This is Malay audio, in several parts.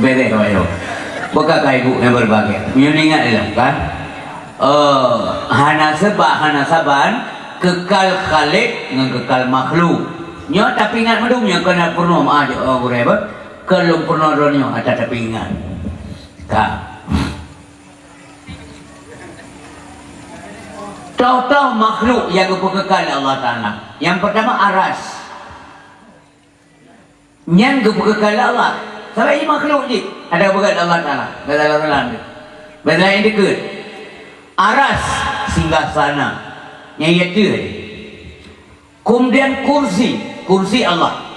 Beres ayo. Bukan ibu yang berbahagia. Meningat dalam kan. Hana saban kekal khalik dengan kekal makhluk. Nyo tapi ingat medung nya kena purno aja berapa? Kalau purno donyo ada tapi ingat. Ka. Tahu-tahu makhluk yang kekal Allah Taala. Yang pertama aras. Yang kekal Allah. Sampai makhluk je ada berkat Allah Taala. Kata Allah. Benda yang dekat. Aras singgah sana yang itu. Kemudian kursi Allah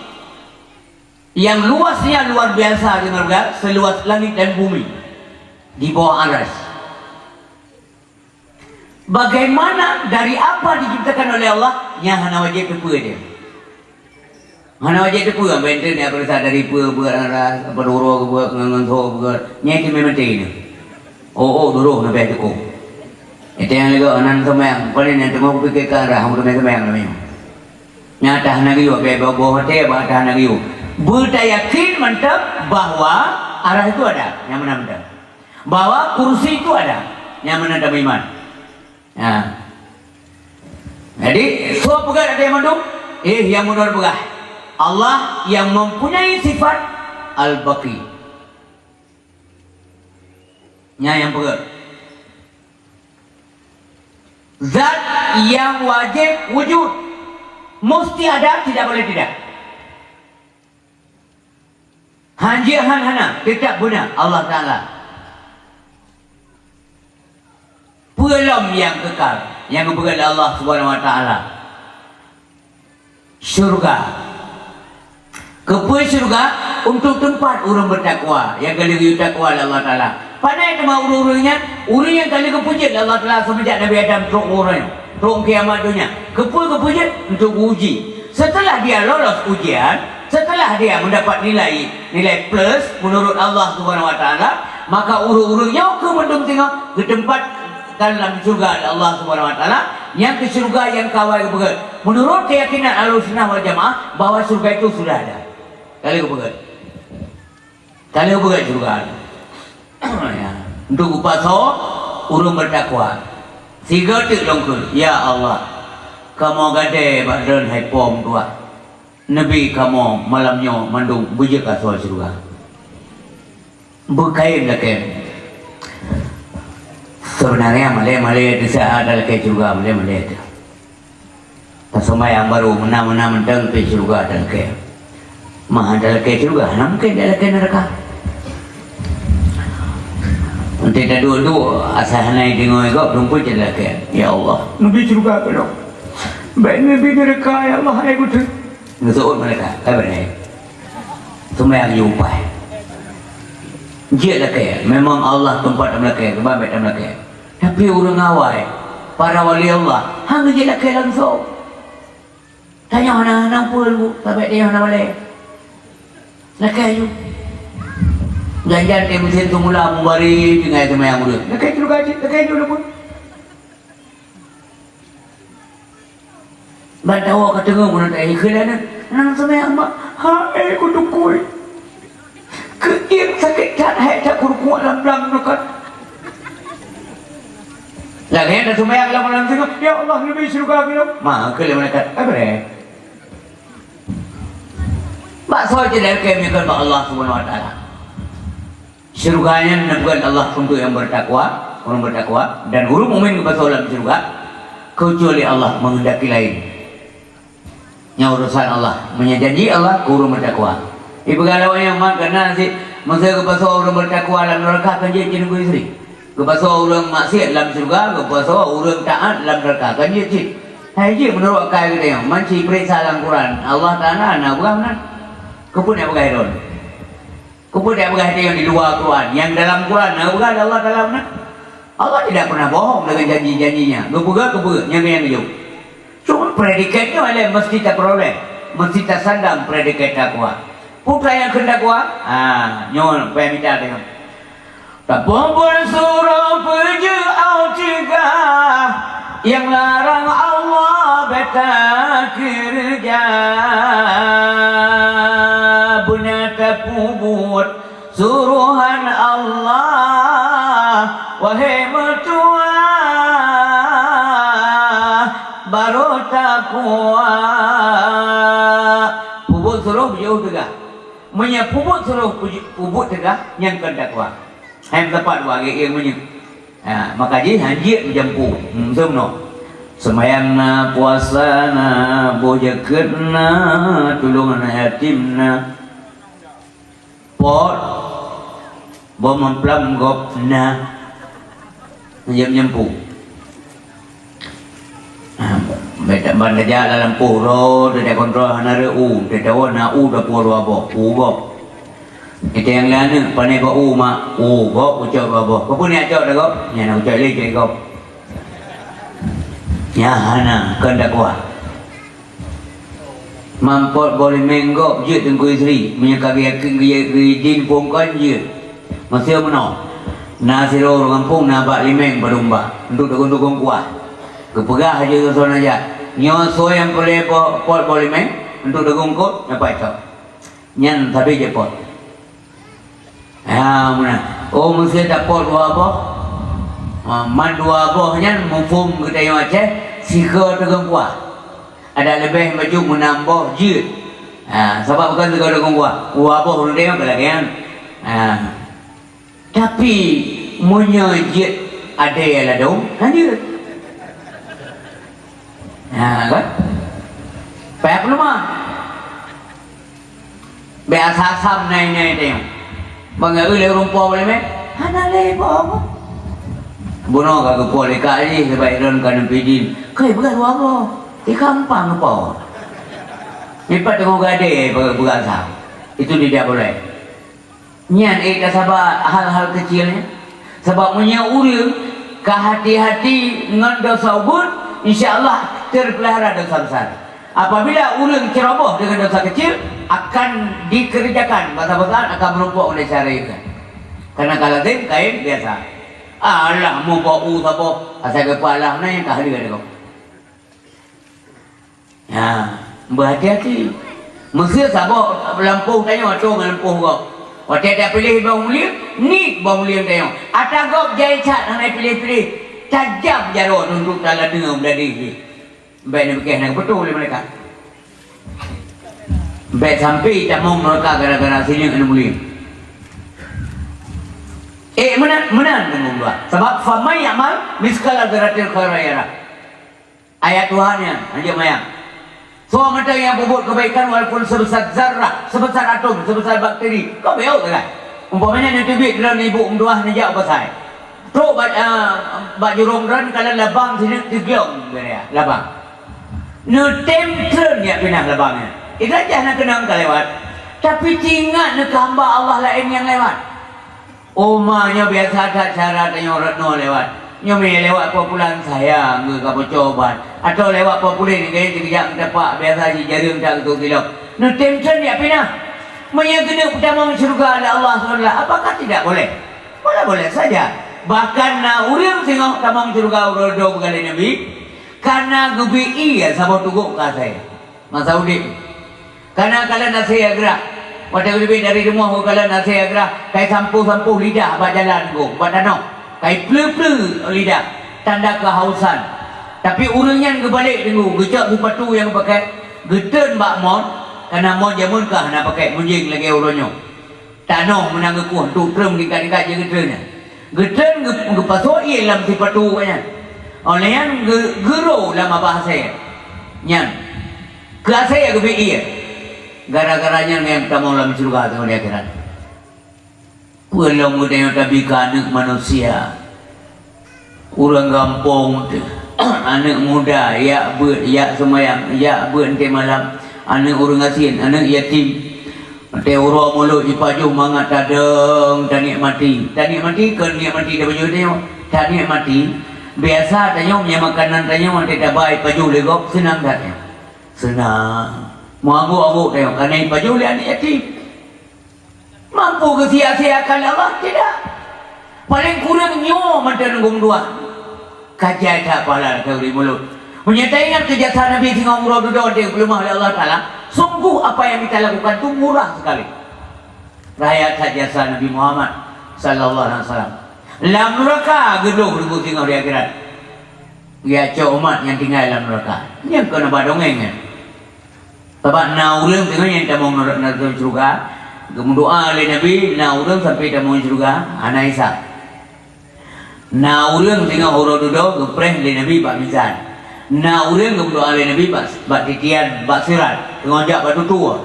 yang luasnya luar biasa dengan seluas langit dan bumi di bawah aras. Bagaimana dari apa diciptakan oleh Allah yang hana wajib tepu dia. Hana wajib tepu kan benten dia berasal dari buat aras apa doro buat ngangon buat nyai memang ini. Oh doro nak bayar cukup. Itu yang lagi anak semayang paling nanti mau pergi ke arah untuk semayang namanya. Nyata nak yo be bawa hotel bahasa nak yo. Beryakin mantap bahwa arah itu ada, yang mana mantap. Bahwa kursi itu ada, yang mana ada iman. Nah. Jadi semua pegang ada yang mandung, yang mundur pegang. Allah yang mempunyai sifat Al-Baqi. Yang pegang. Zat yang wajib wujud. Mesti ada, tidak boleh tidak. Hana tidak guna Allah Ta'ala. Belum yang kekal, yang berkat Allah Subhanahu Wa Ta'ala. Syurga. Kepuai syurga untuk tempat orang bertakwa, yang kali takwa Allah Ta'ala. Pada itu mau urungnya, urung yang kali kepuji Allah Ta'ala semenjak Nabi Adam teruk urung. Teruk kiamat dunia. Kepuji untuk uji. Setelah dia lolos ujian, setelah dia mendapat nilai plus menurut Allah Subhanahu Wa Ta'ala, maka urung-urungnya ke mendung tengok ke tempat dalam surga Allah Subhanahu Wa Ta'ala, yang ke surga yang kawal kebegat. Menurut keyakinan Ahlussunnah wal Jamaah bahwa surga itu sudah ada. Kali kebegat surga ada. Ya. Untuk upaso urung bertakwa. Siga tik longkul, ya Allah, kamu gade badan hai pom tua. Nabi kamu malamnya mandung bujak asal surga. Berkain lagi. Sebenarnya malai di saat ada lagi surga malai itu. Tasoma yang baru menang mentang di surga dan ke. Mah ada lagi surga, mungkin ada lagi neraka. Nanti dah dulu asal naik dengar juga belum pun jadi lagi. Ya Allah, Nabi surga ke dong. Baik Nabi neraka ya Allah aku tu. Ngesuut mereka, apa ni? Semua yang yupai. Dia lagi, memang Allah tempat mereka, kebabit mereka. Tapi orang awal, para wali Allah, hang dia lagi langsung. Tanya anak-anak pun, tapi dia anak wali. Lagi ayu. Jangan dia mesin tu mula memberi dengan semua yang muda. Lagi juga aja, lagi dulu pun. Bantawa kata ngau pun tak ikhlas nan semua yang mak. Hai kudu kui. Keir sakit tak hai tak kurkuat lam dekat. Lagi ada semua yang lam tengok. Ya Allah lebih surga kita. Mak ke mereka apa ni? Mak soal jadi kami kan Allah Subhanahu Wa Taala. Surganya bukan Allah untuk yang bertakwa, orang bertakwa dan guru mukmin kepada dalam surga kecuali Allah menghendaki lain. Yang urusan Allah menjanji Allah guru bertakwa. Ibu kalau yang makna si masa kepada orang bertakwa dalam neraka kan dia jenis istri. Kepada orang maksiat dalam surga, kepada orang taat dalam neraka kan dia jenis. Hai je menurut kaya kita yang manci periksa dalam Quran Allah Taala nak bukan mana? Kepun yang bukan hidon. Kepun yang bukan yang di luar Quran, yang dalam Quran nak bukan Allah dalam mana? Allah tidak pernah bohong dengan janji-janjinya. Kebuka yang hidup. Cuma predikatnya oleh mesti tak peroleh, mesti tak sandang predikat takwa. Putra yang kendakwa, nyon payah minta dengan. Tak pompon surau puju juga yang larang Allah beta kerja. Benar tak pubut suruhan Allah, wahai mertua baru takwa. Pupuk suruh jauh tegak, menyapupuk suruh pupuk tegak yang takwa. Hai tepat bagi yang menye. Maka ji hanjir jampu semno. Semayangna puasana bojakeunna tulungan yatimna pot bomemplam gopna nyempu beda banda ja dalam puro de kontrol hanare u de dawana u da puro abo u gop itu yang lain pane ba u ma u gop ucap abo kapun ya cok da gop nya na ucap le ke gop ya hana kendakwa mampot boleh menggok je tengku isteri menyekagi din pongkan je masih menok nasiro orang kampung nabak limeng berumba untuk dukung kuah kepegah aja ke sana aja nyoso yang boleh pot boleh meng untuk dukung kot apa itu nyan tapi je pot mana oh mesti tak pot dua apa man dua apa nyan mufum kita yang aceh sika dukung kuah ada lebih baju menambah je sebab bukan sika dukung kuah apa orang dia kelakian tapi menyejit ada yang ladung hanya kan pep nama biasa sam nai tengok bangga le rumpau boleh meh hana le apa buno ka ko le ka ni sebaik ron kan pidin kai bukan apa di kampung apa lipat tengok gade berasa itu tidak boleh nyan sabab hal-hal kecilnya sebab punya urang kehati-hati dengan dosa ubud insyaallah terpelihara dosa besar. Apabila urang ceroboh dengan dosa kecil akan dikerjakan dosa besar akan menumpuk oleh syariat. Karena kalau kain biasa alah mau bau apa asal kepala na yang kahli ada kau ya berhati-hati mesti sabok lampu tanya tu lampu kau waktu dia pilih bau mulia, ni bau mulia tengok. Ada gop jai cat nak pilih-pilih, tajam jarum untuk dalam dengar beradi. Baik nak fikir nak betul oleh mereka. Baik sampai tak mau mereka gara-gara sini yang mulia. Menang dengan dua. Sebab famai amal miskala dzarratil khairayara. Ayat Tuhannya, aja mayang. Semua macam yang bubut kebaikan walaupun sebesar zarrah, sebesar atom, sebesar bakteri, kau tahu tak? Umpamanya nanti bik dalam ibu umduah nejak pasai. Pro baju rongran kalau labang sini tigiong dia labang. Nutem trenya pinang labangnya. Itu aja nak kenang kelewat. Tapi tingat nak hamba Allah lain yang lewat. Omanya biasa ada cara tanya retno lewat. Nyomi lewat populan saya ke coba atau lewat populer ni gaya sekejap dapat biasa si jarum tak tu kilo. No tension ya pina. Menyegena pertama syurga oleh Allah SWT. Apakah tidak boleh? Boleh saja. Bahkan na urang singok tamang syurga urodo berkali Nabi karena gebi iya sama tuguk ka saya. Masa udik. Karena kalian nasihat gerak. Waktu lebih dari rumah kalian nasihat gerak kai sampu-sampu lidah ba jalan go, ba danau. Kai pleu-pleu lidah tanda kehausan. Tapi urangnya kebalik tengok gejak sepatu yang pakai geten bak mon karena mon jamun kah nak pakai munjing lagi uronyo. Tanoh menang kuah tu trem dekat-dekat je getennya. Geten ngepasoi dalam sepatu nya. Oleh yang gero dalam bahasa nyan. Kelas saya ke BI gara-garanya yang kita mau dalam surga tu di akhirat. Walau muda yang tapi anak manusia orang kampung anak muda ya semayang ya berhenti malam anak orang asin anak yatim teuro mulut di paju mangat tadeng tanya mati kan niat mati dah baju dia tanya mati biasa tanya punya makanan tanya orang tidak baik paju legok senang tanya senang mau abu tengok karena paju le anak yatim. Mampu ke sia-siakan Allah? Tidak. Paling kurang nyo mantan dua. Kajian tak pala teori mulut. Menyatakan kejahatan Nabi tinggal umrah duduk di belum oleh Allah Ta'ala. Sungguh apa yang kita lakukan itu murah sekali. rakyat jasa Nabi Muhammad sallallahu alaihi wasallam. Dalam neraka gedung ribu tinggal di akhirat. Ya umat yang tinggal dalam neraka. Yang kena badongeng kan. Sebab naulung tengah yang kita mau neraka surga. Doa oleh Nabi naulung sampai kita mau surga anak Isa. Naulung tengah horododo gepreh oleh Nabi Pak Mizan. Naulung berdoa oleh Nabi Pak Titian Pak Sirat ngajak batu tua.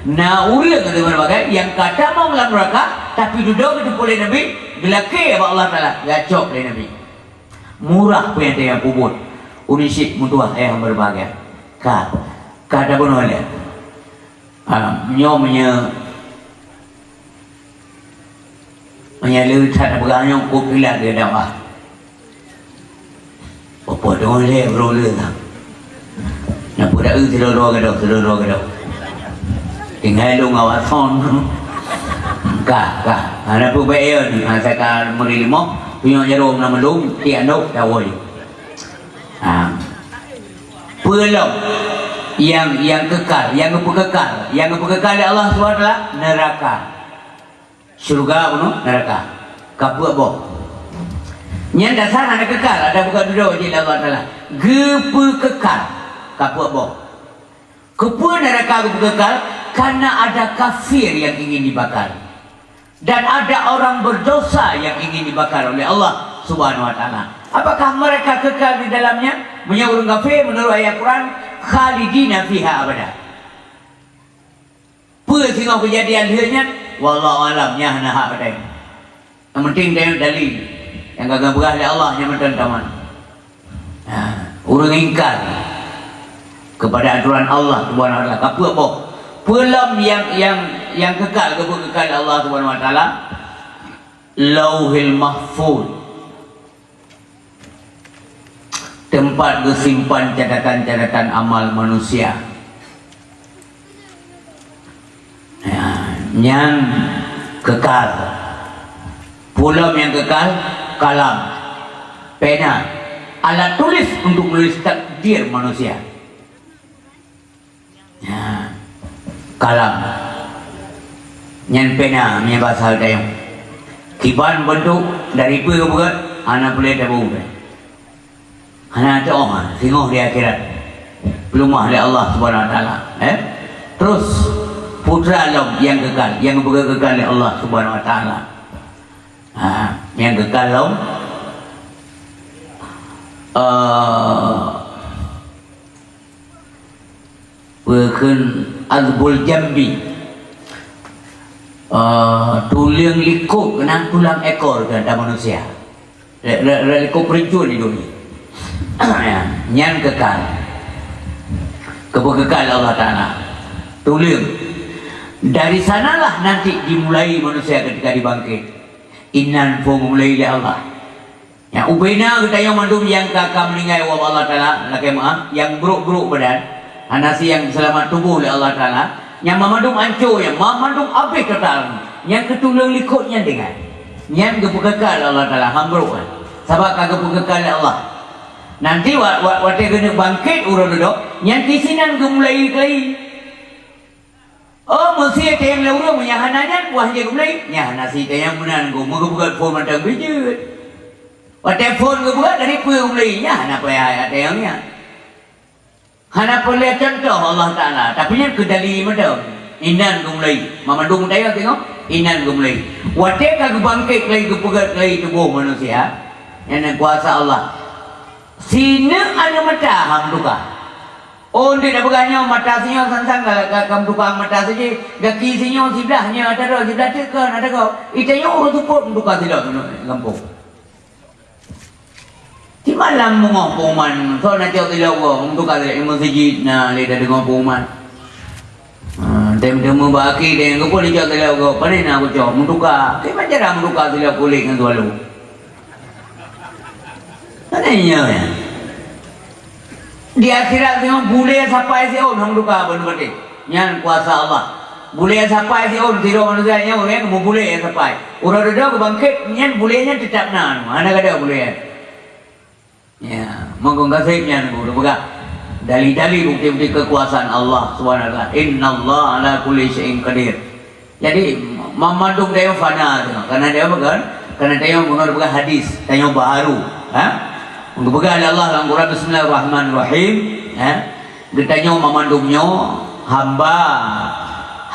Naulung kata berbagai yang kata mau dalam neraka tapi duduk itu oleh Nabi gelake Allah Taala gacok oleh Nabi. Murah pun yang kubur unisik mutuah yang berbahagia kata pun oleh nyomnya menyalurkan berganyang kupilah dia dakwah apa dong le bro le tak nak budak seluruh kedok tinggal lu ngawat son kah ada pun baik ni saya merilimo punya jarum nama lu tiada dawai pelong yang kekal yang kekal Allah SWT neraka surga penuh neraka kapuk boh yang dasar ada kekal ada bukan duduk di Allah Taala gepe kekal kapuk boh kepu neraka gepe kekal karena ada kafir yang ingin dibakar dan ada orang berdosa yang ingin dibakar oleh Allah Subhanahu wa taala. Apakah mereka kekal di dalamnya? Menurut kafir menurut ayat Quran khalidina fiha abada. Apa sehingga kejadian hianya wallahu alam nya hak pada. Yang penting dia dalil yang gagah berah oleh Allah yang teman-teman. Orang ingkar kepada aturan Allah Subhanahu wa taala. Apa? Pelam yang kekal Allah Subhanahu wa taala Lauhil Mahfuz, tempat bersimpan catatan-catatan amal manusia. Yang kekal pulau yang kekal kalam, pena, alat tulis untuk menulis takdir manusia. Kalam yang pena punya bahasa Dayang kiban bentuk dari pui ke bukan anak boleh tak boleh anak ada orang singoh di akhirat belum ahli Allah Subhanahu wa taala terus putra alam yang kekal yang berkekal oleh Allah Subhanahu wa taala yang kekal alam berken azbul jambi tulang likuk kena tulang ekor kena manusia likuk pericun itu yang kekal kekal Allah Ta'ala tulang dari sanalah nanti dimulai manusia ketika dibangkit innan mulai oleh Allah yang ubena kita yang mandum yang kakak meninggal Allah Ta'ala laki maaf yang buruk-buruk badan anasi yang selamat tubuh oleh Allah Ta'ala yang memandung hancur yang memandung habis total yang ketulang likutnya dengan yang kekal Allah Ta'ala hambruk sebab kagak kekal Allah nanti waktu kena bangkit urut duduk yang kisinan gemulai kali oh mesti ada yang lalu menyahananya buahnya gemulai nyahanasi yang menan gue bukan phone macam bijut waktu phone gue bukan dari punya gemulai nyahan apa ya ada yangnya hana boleh contoh Allah Ta'ala tapi yang kedali macam inan gumulai memandung daya tengok inan gumulai waktu kagak bangkit lagi kepegat lagi tubuh manusia yang kuasa Allah sini ada mata hamduka oh dia dah berganya mata sinyo sansang kam duka mata saja gaki sinyo sebelahnya ada sebelah tekan ada kau itanya urut tuput duka tidak gampung di malam mengopoman so nak cakap tidak apa untuk kata masjid na leda dengan poman temu baki dengan ko dia cakap tidak apa panen aku cakap menduka ke macam mana menduka tidak boleh dengan tualu tanya ya di akhirat tengok boleh sampai si on menduka benar-benar yang kuasa Allah boleh sampai si on tidak manusia yang orang mau boleh sampai orang ada bangkit yang bolehnya tetap nan mana ada boleh ya, mengkasihnya guru buka dalil-dalil bukti-bukti kekuasaan Allah Subhanahu wa taala. Innallaha ala kulli syai'in qadir. Jadi memandung dia fana tu, karena dia bukan, karena dia mengenal bukan hadis, dia baru, untuk bukan Allah dalam Quran Bismillahirrahmanirrahim, kita memandungnya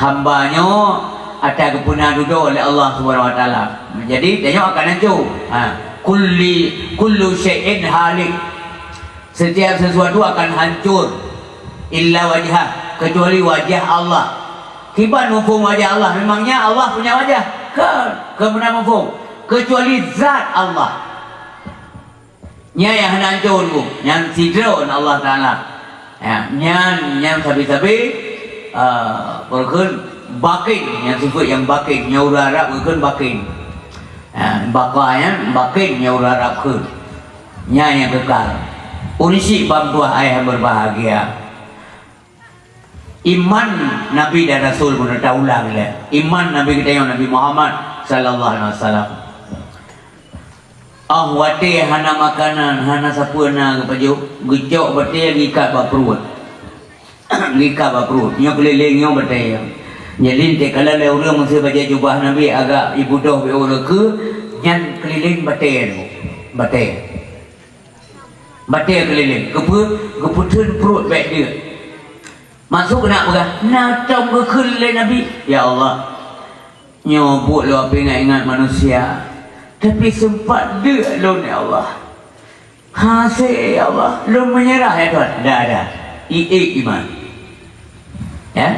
hambanya ada kepunahan duduk oleh Allah Subhanahu Wa Taala. Jadi dia akan hancur. Kullu syai'in halik, setiap sesuatu akan hancur, illa wajhah, kecuali wajah Allah. Kiban mafhum wajah Allah, memangnya Allah punya wajah? Kemudian mafhum, kecuali zat Allah. Nya yang hancur ku, yang sidron Allah Taala. Yang sabi-sabi berkun bakin, yang sifat yang bakin, yang urarap berkun bakin. Bakanya bakin yang urarap ke. Nya yang kekal. Unsi bangtuah ayah berbahagia. Iman Nabi dan Rasul pun dah ulang lah. Iman Nabi kita yang Nabi Muhammad sallallahu alaihi wasallam. Wate hana makanan, hana sapuna kepaju, gejok bete gikat baprut. Gikat baprut. Nyo keliling nyo bete. Jadi te kala le urang mesti baca jubah Nabi agak ibu doh be urang ke nyan keliling bete tu. Bete. Bete keliling. Keputeun perut baik dia. Masuk nak berah, nak tong berkul le Nabi. Ya Allah, nyobot lo apa ingat manusia, tapi sempat dia lo ni Allah. Hasil ya Allah, lo menyerah ya Tuhan. Dah ada, iman. Ya,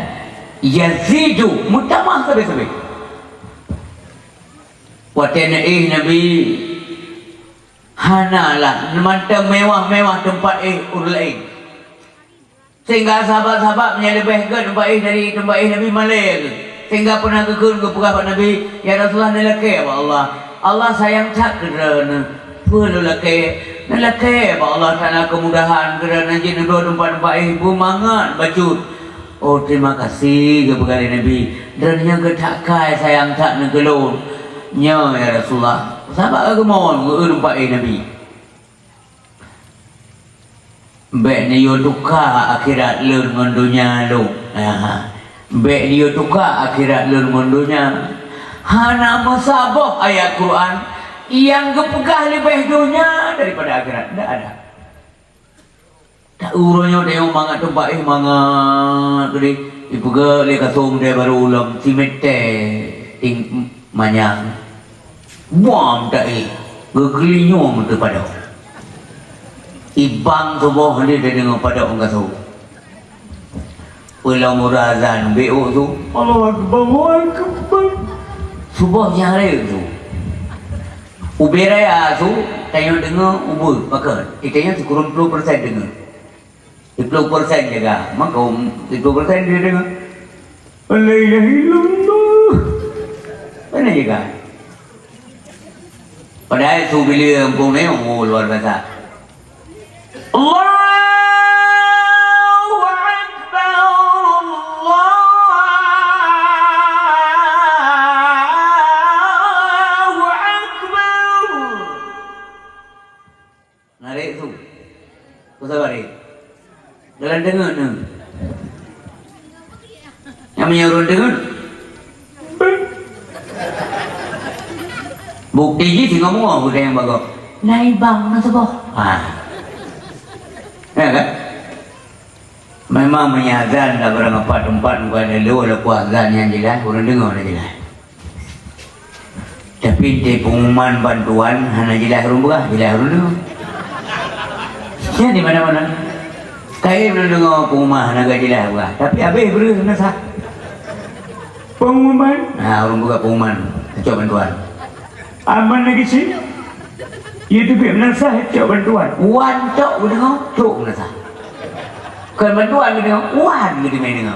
yazidu, mutamah sabi-sabi. Watena Nabi, hanalah, mantap mewah-mewah tempat urlain. Sehingga sahabat-sahabat menyelebihkan tempat dari tempat Nabi Malik. Sehingga pernah kekun ke pegawai Nabi, ya Rasulullah nilai apa Allah? Allah sayang tak kerana perlu laki, nilai apa Allah Taala kemudahan kerana jadi dua tempat ibu mangat bacut. Oh terima kasih ke pegawai Nabi. Dan yang ketakai sayang tak negelon. Ya Rasulullah. Sahabat kemohon ke tempat Nabi. Baik dia tukar akhirat lu dengan dunia lu. Baik dia tukar akhirat lu dengan dunia. Hana masabah ayat Quran yang kepegah lebih dunia daripada akhirat. Tak ada. Tak urusnya dia mangat tempat mangat tadi. Ibu ke le kasum dia baru ulang simete ting manyang. Buang tak gegelinyum tu pada. Ibang subuh dia dengar pada orang kasuh. Pulau murazan BO tu Allah Akbar. Subuh yang hari tu Uberaya tu tanya dengar ubur pakai. Itanya kurang 10% dengar. 10% jaga. Maka 10% dia dengar. La ilaha illallah. Mana jaga? Padahal tu bila kampung ni luar biasa. Allahu Akbar, Allahu Akbar. Narik tu. Kau sabar ni. Jalan dengar ni. Yang menyuruh dengar. Bukti je si ngomong bukan yang bagus. Lai bang na sebab. Ya kan? Memang menyazan dah berapa tempat bukan ada lu ada azan yang jelas, orang dengar dah jelas. Tapi di pengumuman bantuan hanya jelas orang berah, jelas orang dengar. Ya di mana-mana. Kaya orang dengar pengumuman agak jelas berah. Tapi habis beri nasah. Pengumuman? Orang buka pengumuman, kecok bantuan. Aman lagi sih. Itu benar sah cok bantuan. Wan cok dengar, cok menasah. Kan bantuan dengar, wan gitu main dengar.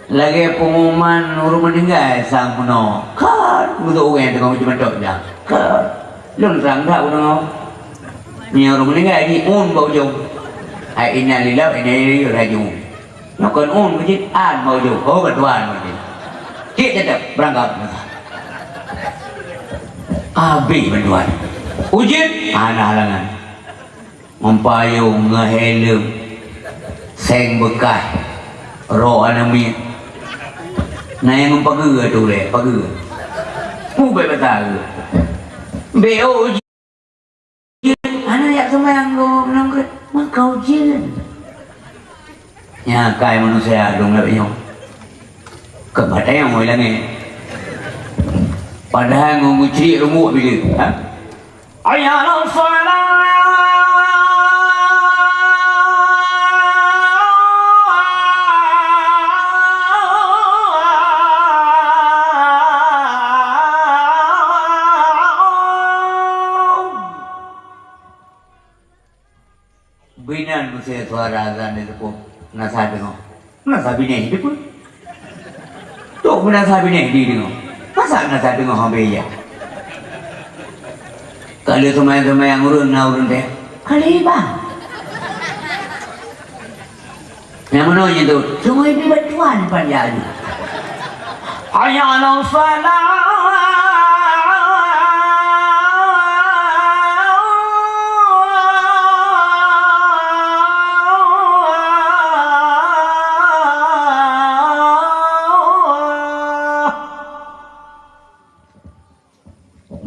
Lagi pengumuman orang meninggal sang puno. Kan untuk orang yang dengar macam cok dah. Kan lun sang tak dengar. Ni orang meninggal ni bau jauh. Ai innalillahi wa inna ilaihi raji'un. Nak kan macam bau jauh. Oh bantuan macam. Cik tetap berangkat menasah. Habis bantuan. Ujian ada halangan. Mempayung ngehelm seng bekas roh anami Nah yang pageur tu le, pageur. Mu be betul. BO anak yak sembahyang go nang ke makau jin. Ya kai manusia dong le yo. Kepada yang mau langi. Padahal ngomong ciri rumuk bila, ha? Ayat salat. Binan musia suara azan itu pun nasa dengar, nasa bineh itu pun, tu pun nasa bineh di dengar, masa nasa dengar hamil ya. Kalau semai urun deh, kali bang. Yang mana itu? Semua ini bertuan panjang. Ayat salat.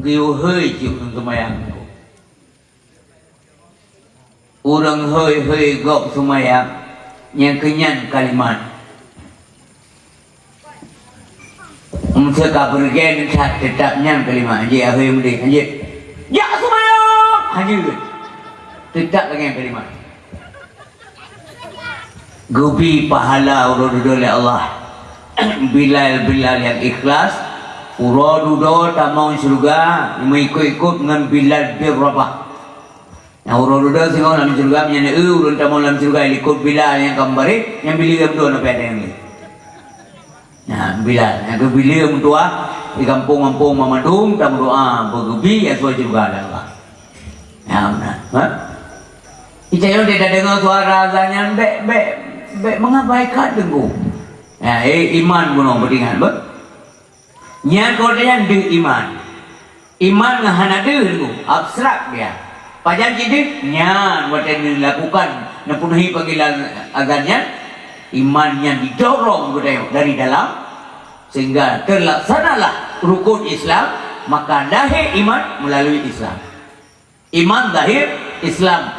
Kêu hơi chịu đựng sembahyang. Orang hơi gok sembahyang yang kenyan kalimat. Seka bergen tetapnya kalimat. Anjir hơi mending anjir. Ya sembahyang. Anjir. Tetap dengan kalimat. Gubi pahala urut oleh Allah. Bilal yang ikhlas. Uro-uro tamang surga mengikut-ikut dengan Bilal bin Rabah. Nah uro-uro singo dalam surga menyana urun tamang dalam surga ikut Bilal yang kembali yang Bilal berdua apa ada yang ni. Nah Bilal yang ke Bilal berdua di kampung-kampung Mamadung tam doa bergebi ya suara surga Allah. Ya benar. Ha? Icayo tidak dengar suara azannya be mengabaikan dengung. Ya iman bunuh beringat ber. Nyan kodenya de iman ngahana de tu abstrak dia pajan jadi nyan waten dilakukan memenuhi panggilan azannya imannya didorong dari dalam sehingga terlaksanalah rukun Islam maka lahir iman melalui Islam iman zahir Islam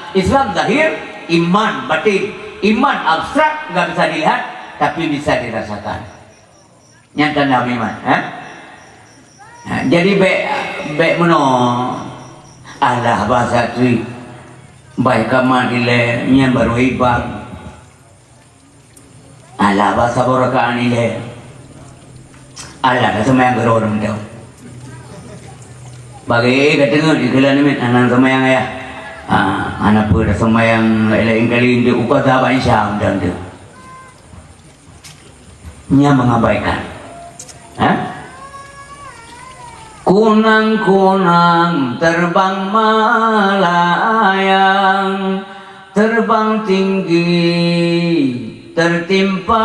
zahir iman batin iman abstrak nggak bisa dilihat tapi bisa dirasakan nyan tanda iman jadi be meno Allah bahasa tu baik kaman ile nyan baru ibang Allah bahasa borakan ile Allah dah semayang gerorong dah bagi katengah di kelan ni anak semayang ya anak pun dah semayang lain kali dia ukah sahabat Syam dan dia nyan mengabaikan Kunang-kunang terbang melayang, terbang tinggi, tertimpa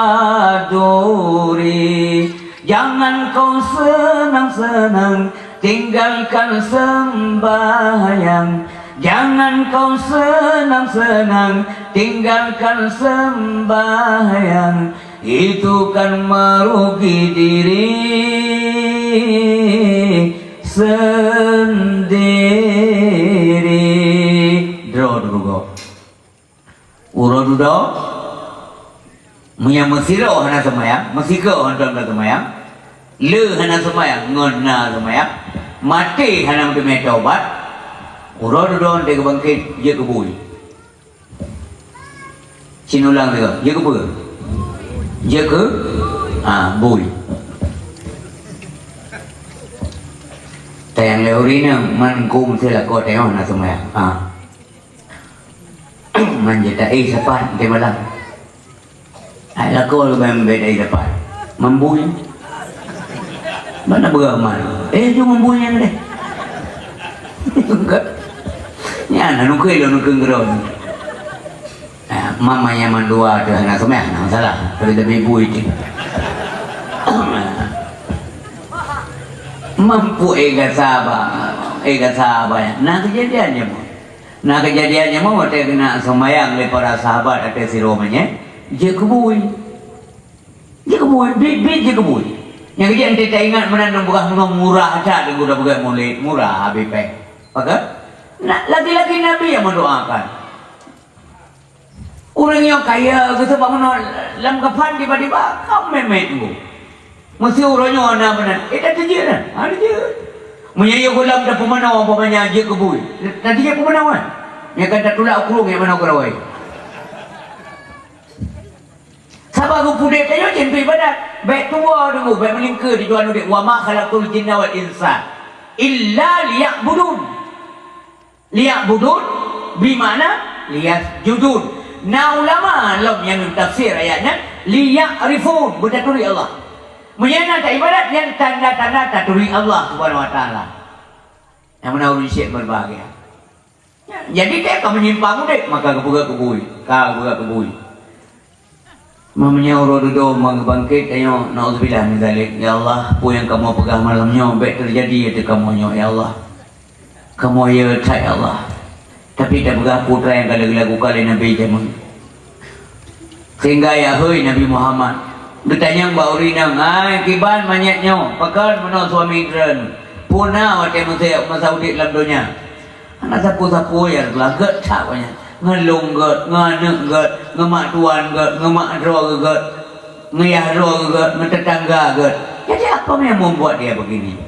duri. Jangan kau senang-senang, tinggalkan sembahyang. Jangan kau senang-senang, tinggalkan sembahyang. Itu kan merugi diri sendiri. Draw dulu go. Uro dulu. Munya mesiro hana semayang, mesiko hana semayang, le hana semayang, ngona semayang, mati hana mesti taubat. Uro dulu dia bangkit, dia kebui. Sinulang dia, dia kebui. Dia ke, bui. Tayang leurina mankum sila ko tayo na sumaya. Manjita sapat di malam. Ay lako lumembe ay sapat. Mambuy. Mana beraman? Cuma mambuy yang deh. Enggak. Ya, nanu kilo nu kenggeron. Mama yang mandua tu anak sumaya, nak salah. Kalau demi bui tu. Mampu ega sabar ya. Nah kejadiannya mau ada kena semayang oleh para sahabat ada si romanya dia kebui bit dia kebui Yang kerja ente tak ingat mana nak buka murah aja dengan udah buka mulai murah habis pek. Maka nak lagi-lagi Nabi yang mendoakan. Orang yang kaya ke sebab mana dalam kapan tiba-tiba kau memet tu. Mesti orangnya ana benar. Dah kerja dah. Ada je. Menyaya gulam dah pemanau apa banyak aja kebui. Nanti dia pemanau kan. Yang kata tulak kurung yang mana kerawai. Sabar aku pudek tanya macam tu ibadat. Baik tua dulu, baik melingkar di jual nudik. Wa ma khalaqtul jinna wal insa illa liya'budun. Liya'budun bermakna liyasjudun. Nah ulama lam yang tafsir ayatnya liya'rifun, bertaturi Allah. Menyana tak ibadat yang tanda-tanda taturi Allah Subhanahu wa taala. Yang mana urus syekh berbahagia. Jadi dia akan menyimpang dek, maka kebuka kebui. Mamanya orang duduk bangkit tanya naudzubillah min zalik. Ya Allah, apa yang kamu pegang malamnya baik terjadi itu kamunya ya Allah. Kamu ya tak ya Allah. Tapi tak pegang putra yang kali lagu kali Nabi jaman. Sehingga ya hoi Nabi Muhammad bertanya mbak Urina, kiban manyaknya pakal mana suami keren. Puna waktu masa udik dalam dunia. Anak sapu-sapu ya lagat tak banyak. Ngelung get, nganek get, ngemak tuan get, ngemak roh get, ngeyah roh get, ngetetangga get. Jadi apa yang membuat dia begini?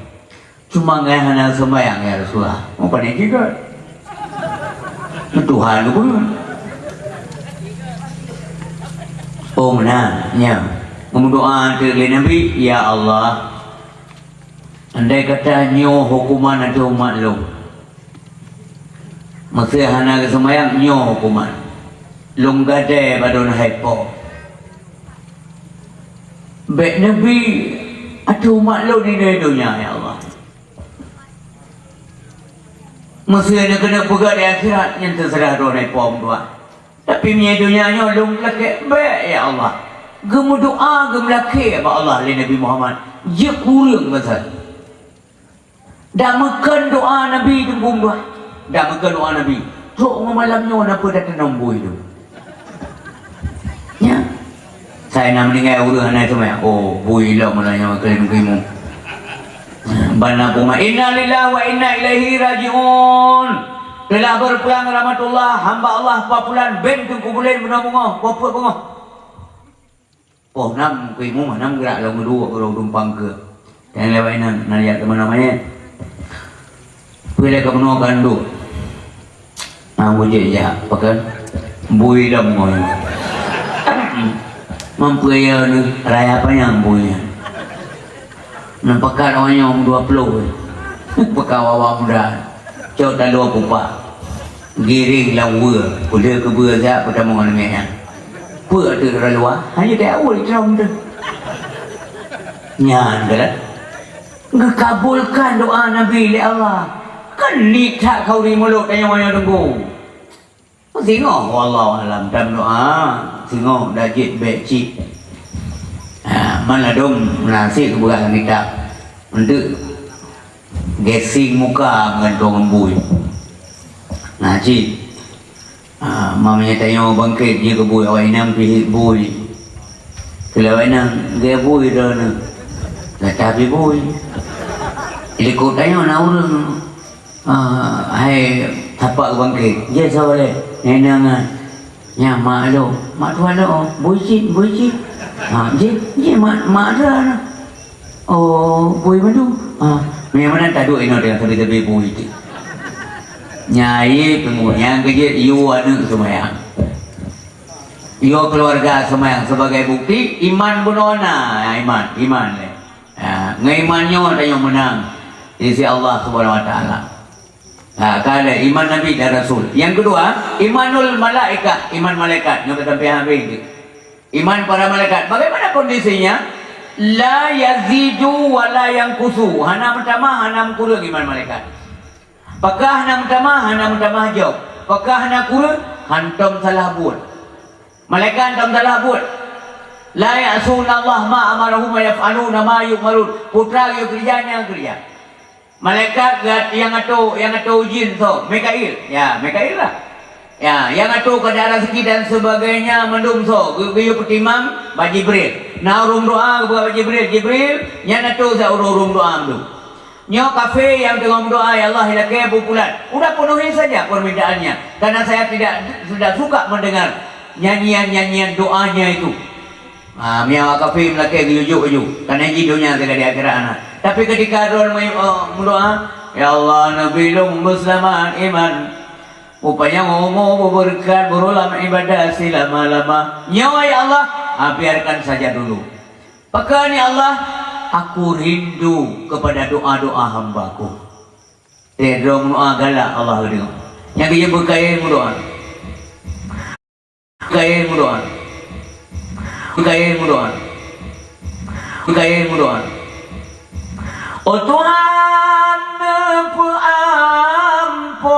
Cuma ngehana sembahyang ya Rasulullah. Mau panik juga. Tuhan pun. Oh menanya. Berdoa kepada Nabi, ya Allah. Andai kata nyo hukuman atau maklum. Masa hana kesemayang nyo hukuman long gade badon haipo baik Nabi atau maklum di dunia ya Allah. Masa hana kena pegang di akhirat yang terserah don haipo dua. Tapi punya dunia nyo long laki baik ya Allah. Gemu doa gemu laki ya Allah li Nabi Muhammad. Je kurang pasal. Dah makan doa Nabi tunggu dua. Dah makan doa Nabi. Tok malamnya apa dah tenang bui tu. Ya. Saya nak meninggal orang anak semua. Oh, bui lah malanya kalian kimu. Bana puma inna lillahi wa inna ilaihi rajiun. Telah berpulang rahmatullah hamba Allah papulan ben tu kubulen menamungah apa bengah. Oh, nam kimu nam gerak lagu dua orang tumpang ke. Yang lewat nak lihat teman-temannya. Bila kamu nak gandu, aku je ya, pakai bui dah moy. Mampu ya ni raya apa yang bui? Nampak orang yang 20, pakai awak muda, jauh tak luar pupa, giring lawa, boleh kebua saya pada mohon mengenai. Pua tu luar, hanya dia awal ceram tu. Nyan kan? Ngekabulkan doa Nabi oleh Allah. Kan lihat kau di mulut tanya mana tunggu. Tengok wallahu alam dalam doa tengok dajit becik. Mana dom nasi kebuka kitab. Untuk gesing muka dengan tuang bui. Ngaji. Mamanya tanya bangkit dia ke bui awak inam pergi bui. Kalau awak inam dia bui dah nak. Dah tapi bui. Jadi kau tanya nak orang. Hai tapak bangkit je boleh nenangan nya mak lo mak tuan lo buicit je mak dah oh bui madu memang mana tak duk ino dengan tebi bui tu nyai pengunyang kerja you anak semayang you keluarga semayang sebagai bukti iman bunona iman le ngaimannya tanya menang isi Allah Subhanahu wa taala. Kalau iman Nabi dan Rasul. Yang kedua, imanul malaikat, iman malaikat. Yang kata pihak ini. Iman para malaikat. Bagaimana kondisinya? La yazidu wa la yanqusu. Hana pertama, hana kurang iman malaikat. Pakah hana pertama, hana pertama jauh. Pakah hana kurang, hantam salah buat. Malaikat hantam salah buat. La ya'suna Allah ma amarahum wa yaf'aluna ma yu'marun. Putra yang kerjanya kerja. Malaikat yang atau jin tu, Mikail. Ya, Mikail lah. Ya, yang atur keadaan rezeki dan sebagainya mendumso. Guyu petimam ba Jibril. Nah urung doa kepada Jibril, yang atur sa urung doa mdu. Nyo kafe yang tengah doa ya Allah hilake populer. Udah penuhi saja permintaannya. Karena saya sudah suka mendengar nyanyian doanya itu. Miawa kafe melake guyu-guyu. Karena jidonya tidak di akhirat anak. Tapi ketika doa, ya Allah Nabi long musliman iman. Upaya ngomong berkat berulang ibadah selama-lama. Nyawa ya Allah, biarkan saja dulu. Pekan ya Allah, aku rindu kepada doa-doa hambaku. Doa galak Allah rindu. Yang dia berkaya doa. Kaya doa. Kaya doa. Kaya doa. Oh Tuhan, ampun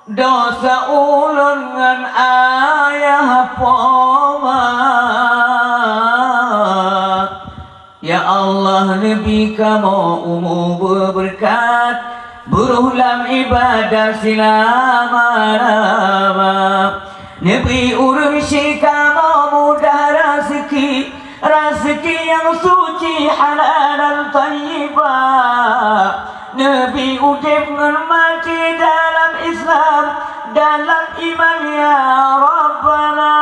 dosa ulun ngan ayah poma. Ya Allah Nabi kamu berberkat berulang ibadah selama-lama. Nabi urusyi kamu mudah rezeki yang suci halal dan thayyibah. Nabi udip mati dalam Islam, dalam iman ya Rabbana.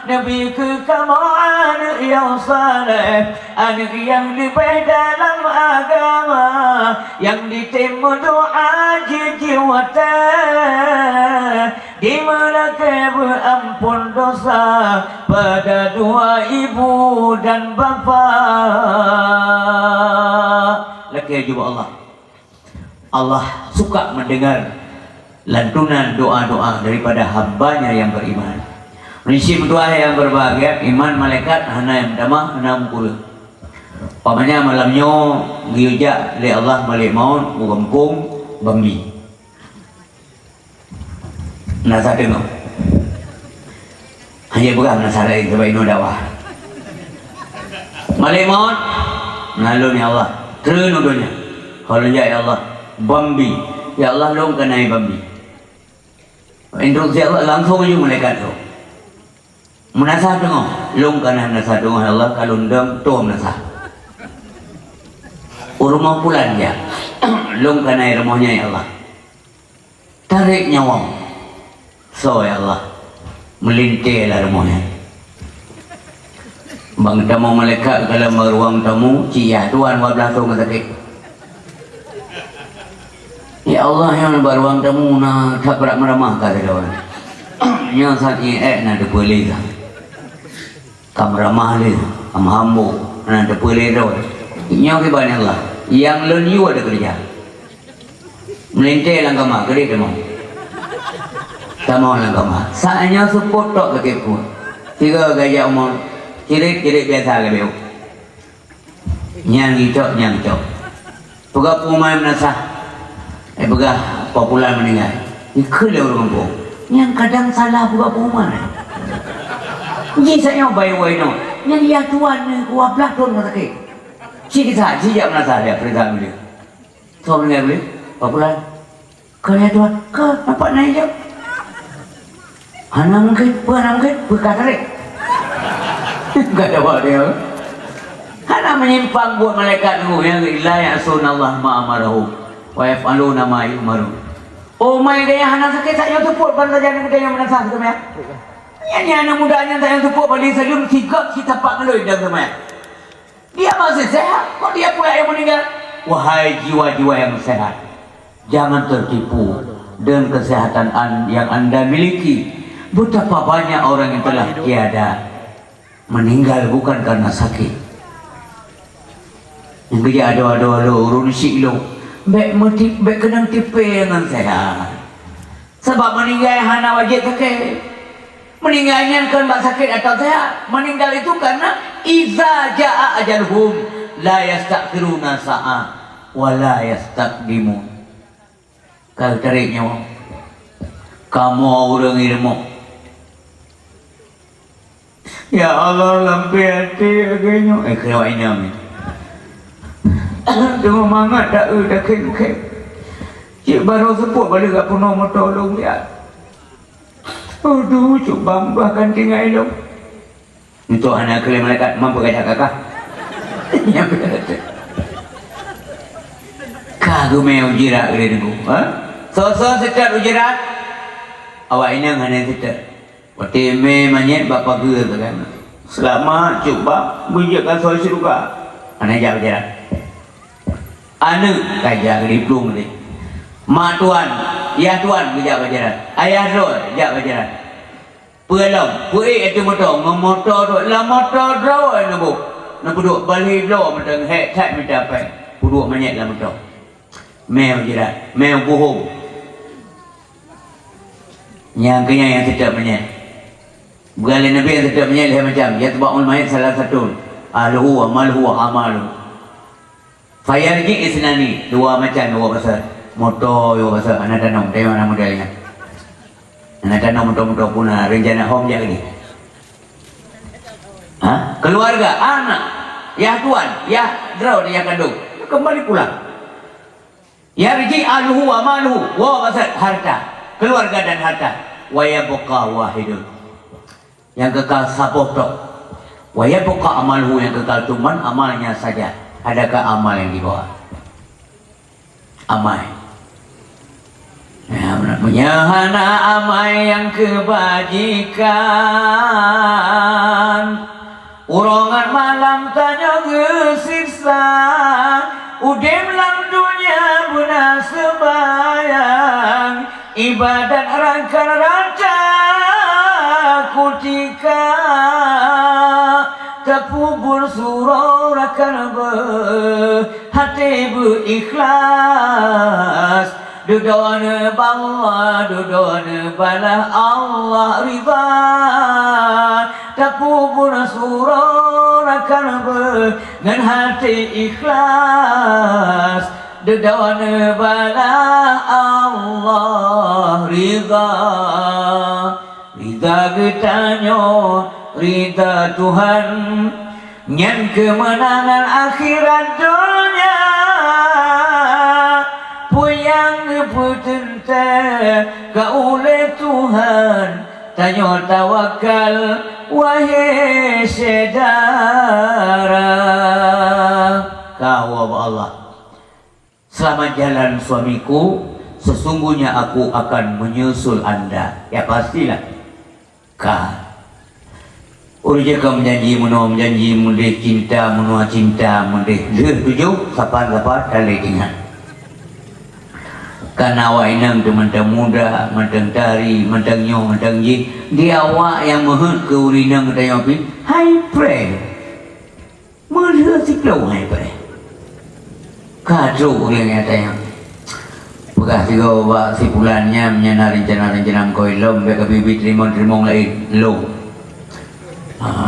Nabi kamu anak yang saleh, anak yang lebih dalam agama, yang diterima doa jiwatan, di mana berampun dosa pada dua ibu dan bapa. Laki juga Allah. Allah suka mendengar lantunan doa-doa daripada hambanya yang beriman. Prinsip doa yang berbahagia, iman malaikat hana yang damah hana mukul. Pamanya malamnya giuja li Allah balik maun bukampung bambi. Nasa tengok. Hanya bukan nasa lain sebab ini dakwah. Balik maun ngalun ya Allah. Terus dunia. Kalau ya Allah bambi. Ya Allah long kenai bambi. Instruksi Allah langsung aja malaikat tu. Menasah tengok, long kanan menasah tengok Allah kalau ndam tu menasah. Rumah pulan dia, long kanan rumahnya ya Allah. Tarik nyawa, so ya Allah, melintir lah rumahnya. Bang tamu malaikat dalam ruang tamu, cia tuan wablah tu ngasakit. Ya Allah yang beruang tamu nak tak berak meramah kata kawan. Yang saat ini nak boleh tak? Kamu ramah le, kamu hambu, nanti boleh dah. Yang kebanyakan Allah, yang lenyu ada kerja. Melintir langkah kerja kamu. Kamu langkah saatnya support tak lagi pun. 3 gajah umur, cirit biasa ke beliau. Nyang hijau. Pegah pumai menasah, pegah popular meninggal. Ikut dia orang kampung. Yang kadang salah pegah pumai. Ni saya bayi-bayi no. Yang dia tuan ni kuah belakon masa ke. Ciksa, cikak menasah dia perintah beliau. So meninggal beliau, popular. Kalau tuan, ke nampak naik je. Hana mungkin, berkat tarik. Tak ada buat dia. Hana menyimpang buat malaikat tu yang la ya'sunallah ma'amarahu wa yaf'aluna ma yu'maru. Oh mai gaya hana sakit saya support pada jadi muda yang menasah tu ya. Ni anak mudanya saya support pada sebelum 3 kita pak ngeloi dah tu ya. Dia masih sehat, kok dia pula yang meninggal. Wahai jiwa-jiwa yang sehat, jangan tertipu dengan kesehatan yang Anda miliki. Betapa banyak orang yang telah tiada meninggal bukan karena sakit. Yang kerja ada urun sik lo. Baik kena tipe dengan sehat. Sebab meninggal hana wajib sakit. Meninggalnya kan bak sakit atau sehat. Meninggal itu karena iza jaa ajalhum la yastakhiruna sa'a wa la yastaqdimun. Kalau tarik nyawa, kamu orang ilmu. Ya Allah lampi hati agaknya. Kewa ini amin. Tengah mangat tak dah kem-kem. Cik baru sebut balik kat penuh motor long dia. Aduh, cuk bambah kan tinggal elok. Untuk anak kelih malaikat mampu kacak kakak. Yang kata. Kagu meh ujirat kelih nunggu. So-so setat ujirat. Awak ini hanya setat. Waktu meh manyet bapa ger tu kan. Selamat cuk bang, menjaga soal syurga. Anak jawab ujirat. Anu kajak kelih plung ni. Mak tuan, ya tuan kejap ajaran. Ayah rol, kejap ajaran. Pelong, puik itu motor, memotor tu, lah motor rol nak bu. Nak duduk balik lo, macam hek tak macam apa. Duduk manyet lah motor. Mel ajaran, mel bohong. Yang kenyang yang sedap manyet. Bukan Nabi yang sedap manyet dia macam, ya tebak mayat salah satu. Ahluhu, amalhu, amalu. Fayarji isnani, dua macam, dua pasal. Motor yo pasal anak tanam tengok nama modelnya. Anak tanam motor-motor punah rencana home jak ni. Keluarga, anak, ya tuan, ya draw dia kandung. Kembali pulang. Ya riji aluhu amaluhu, wa pasal harta, keluarga dan harta. Wa yabqa wahidun. Yang kekal sapoh tok. Wa yabqa amaluhu, yang kekal cuman amalnya saja. Adakah amal yang dibawa? Amal. Ya, menyahana amai yang kebajikan, urongan malam tanya gesiksa, udem lang dunia benar sebayang, ibadat rangka-rangka kutika, terpubur surau rakan hati berikhlas. Dudone bala, dudone bala Allah riba. Takubur surah akan dengan hati ikhlas. Dudone bala Allah riba. Rida getanyo, rida Tuhan. Nyan kemenangan akhirat dunia. Puyang putenta kau oleh Tuhan, tanya tawakal wahai saudara. Kau Allah, selamat jalan suamiku, sesungguhnya aku akan menyusul anda. Ya pastilah. Kau urja kau menjanji mendeh cinta menua cinta mendeh tujuh sapan dalih ingat. Karena awak inang tu mentang muda, mentang tari, mentang nyong, mentang ji. Dia awak yang mahut ke urinang kata yang api. Hai pre. Mereka si kelau hai pre. Kacau orang yang kata yang. Bekas juga awak si bulannya menyana rencana-rencana kau ilom. Biar ke bibit rimong lain. Lo.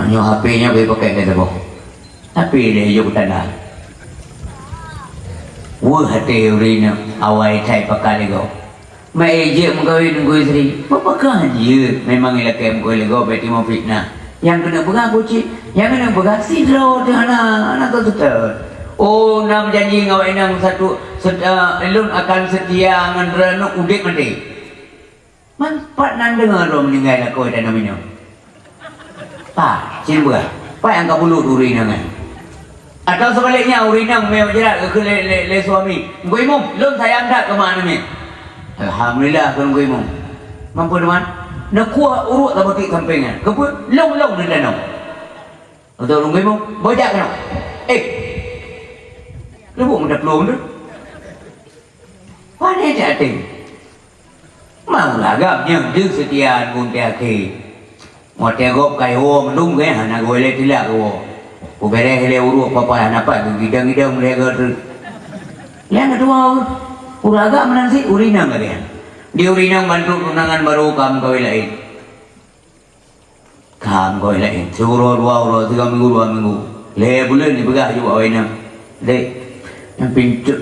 Nyo HP-nya boleh pakai kata boh. Tapi dia hijau tanda. Wah hati urina awai thai pakal lego. Mai je mengkawin dengan isteri. Apa kan je? Memang ilakem kau lego beti mau fitnah. Yang kena pegang kucing, yang kena pegang sidro tu anak tu setel. Oh nam janji ngawai nang satu elun akan setia ngan renuk udik mati. Manfaat nan dengar rom meninggal lah kau dan minum. Cin bukan? Yang kau bulu urina kan? Atau sebaliknya urinang memang jerat ke le suami. Ngoi mum, lom sayang dak ke mana ni? Alhamdulillah kan ngoi mum. Mampu teman? Nak kuah urut tak betik sampingan. Kepu long di danau. Atau ngoi mum, bojak kan? Lebuk mudah pelong tu. Mana jadi? Mau lagamnya dư setia pun tiaki. Mau tiagop kai ho mendung ke anak gue le tilak ho. Ubere hele uruk papa napa gidang-gidang mereka tu. Yang kedua, uraga menansi urinang kalian. Di urinang bantu tunangan baru kam kau lain. Kam kau lain. Suruh 2 3 minggu 2 minggu. Le bulan ni begah juga awinang. Dek, yang pintu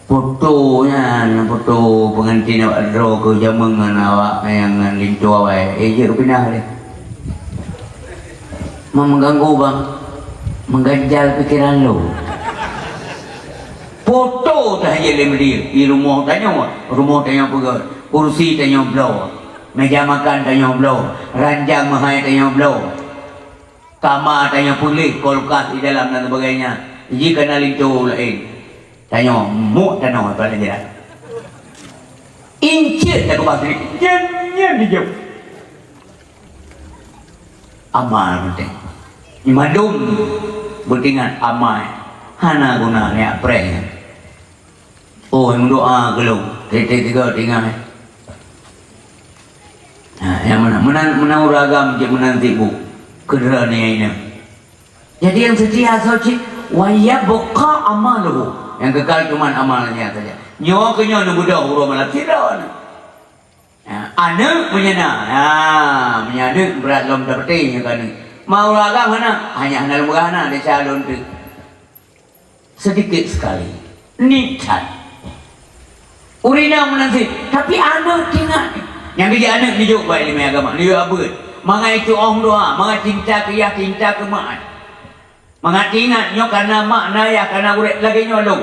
fotonya, foto pengantin awak draw ke jamangan awak yang lintu awak. Je pindah dia. Mengganggu bang, mengganjal pikiran lo. foto dah je le dia di rumah tanya apa kursi tanya blow meja makan tanya blow ranjang mahal tanya blow kamar tanya pulih kulkas di dalam dan sebagainya jika kenalin tu lain tanya mu tanya apa aja incit tak bahas ni jangan dijauh amal penting imadum bertingan amal hana guna ni apreng oh yang doa gelung tiga tinggal yang mana menang ragam je menanti bu kedera ni ini jadi yang setia soci waya buka amaluhu yang kekal cuma amalnya saja nyawa kenya nu budak huruf malah tidak anak menyana berat lom dapati yang kan mau ragam mana hanya dalam berana dia calon tu sedikit sekali niat urina menanti tapi anak tinggal yang kerja anak ni juga baik lima agama dia apa mangai itu orang doa mangai cinta ke ya cinta ke mak mangai ingat nyo karena mak naya karena urek lagi nyolong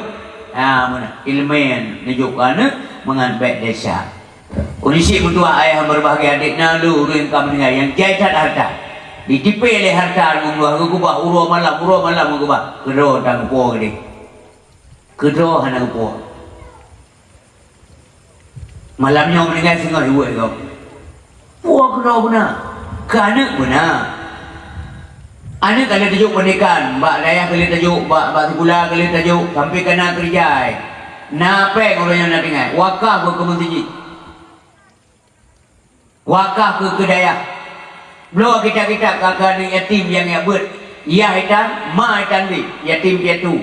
mana ilmian ni juga anak mangai baik desa kondisi mentua ayah berbahagia adik nalu ruin kamu dengar yang jahat harta ditipe oleh harta ngubah urus malam ngubah kedua dan kuah gede kedua hana kuah malamnya meninggal singgah ibu kau puak kedua benar ke anak benar anak kalau tajuk pernikahan mbak dayah kali tajuk mbak segula kali tajuk sampai kena kerja napek orang yang nak tinggal wakaf ke masjid wakaf ke kedaya belum kita kakak ni yatim yang buat ia hitam ma hitam di yatim piatu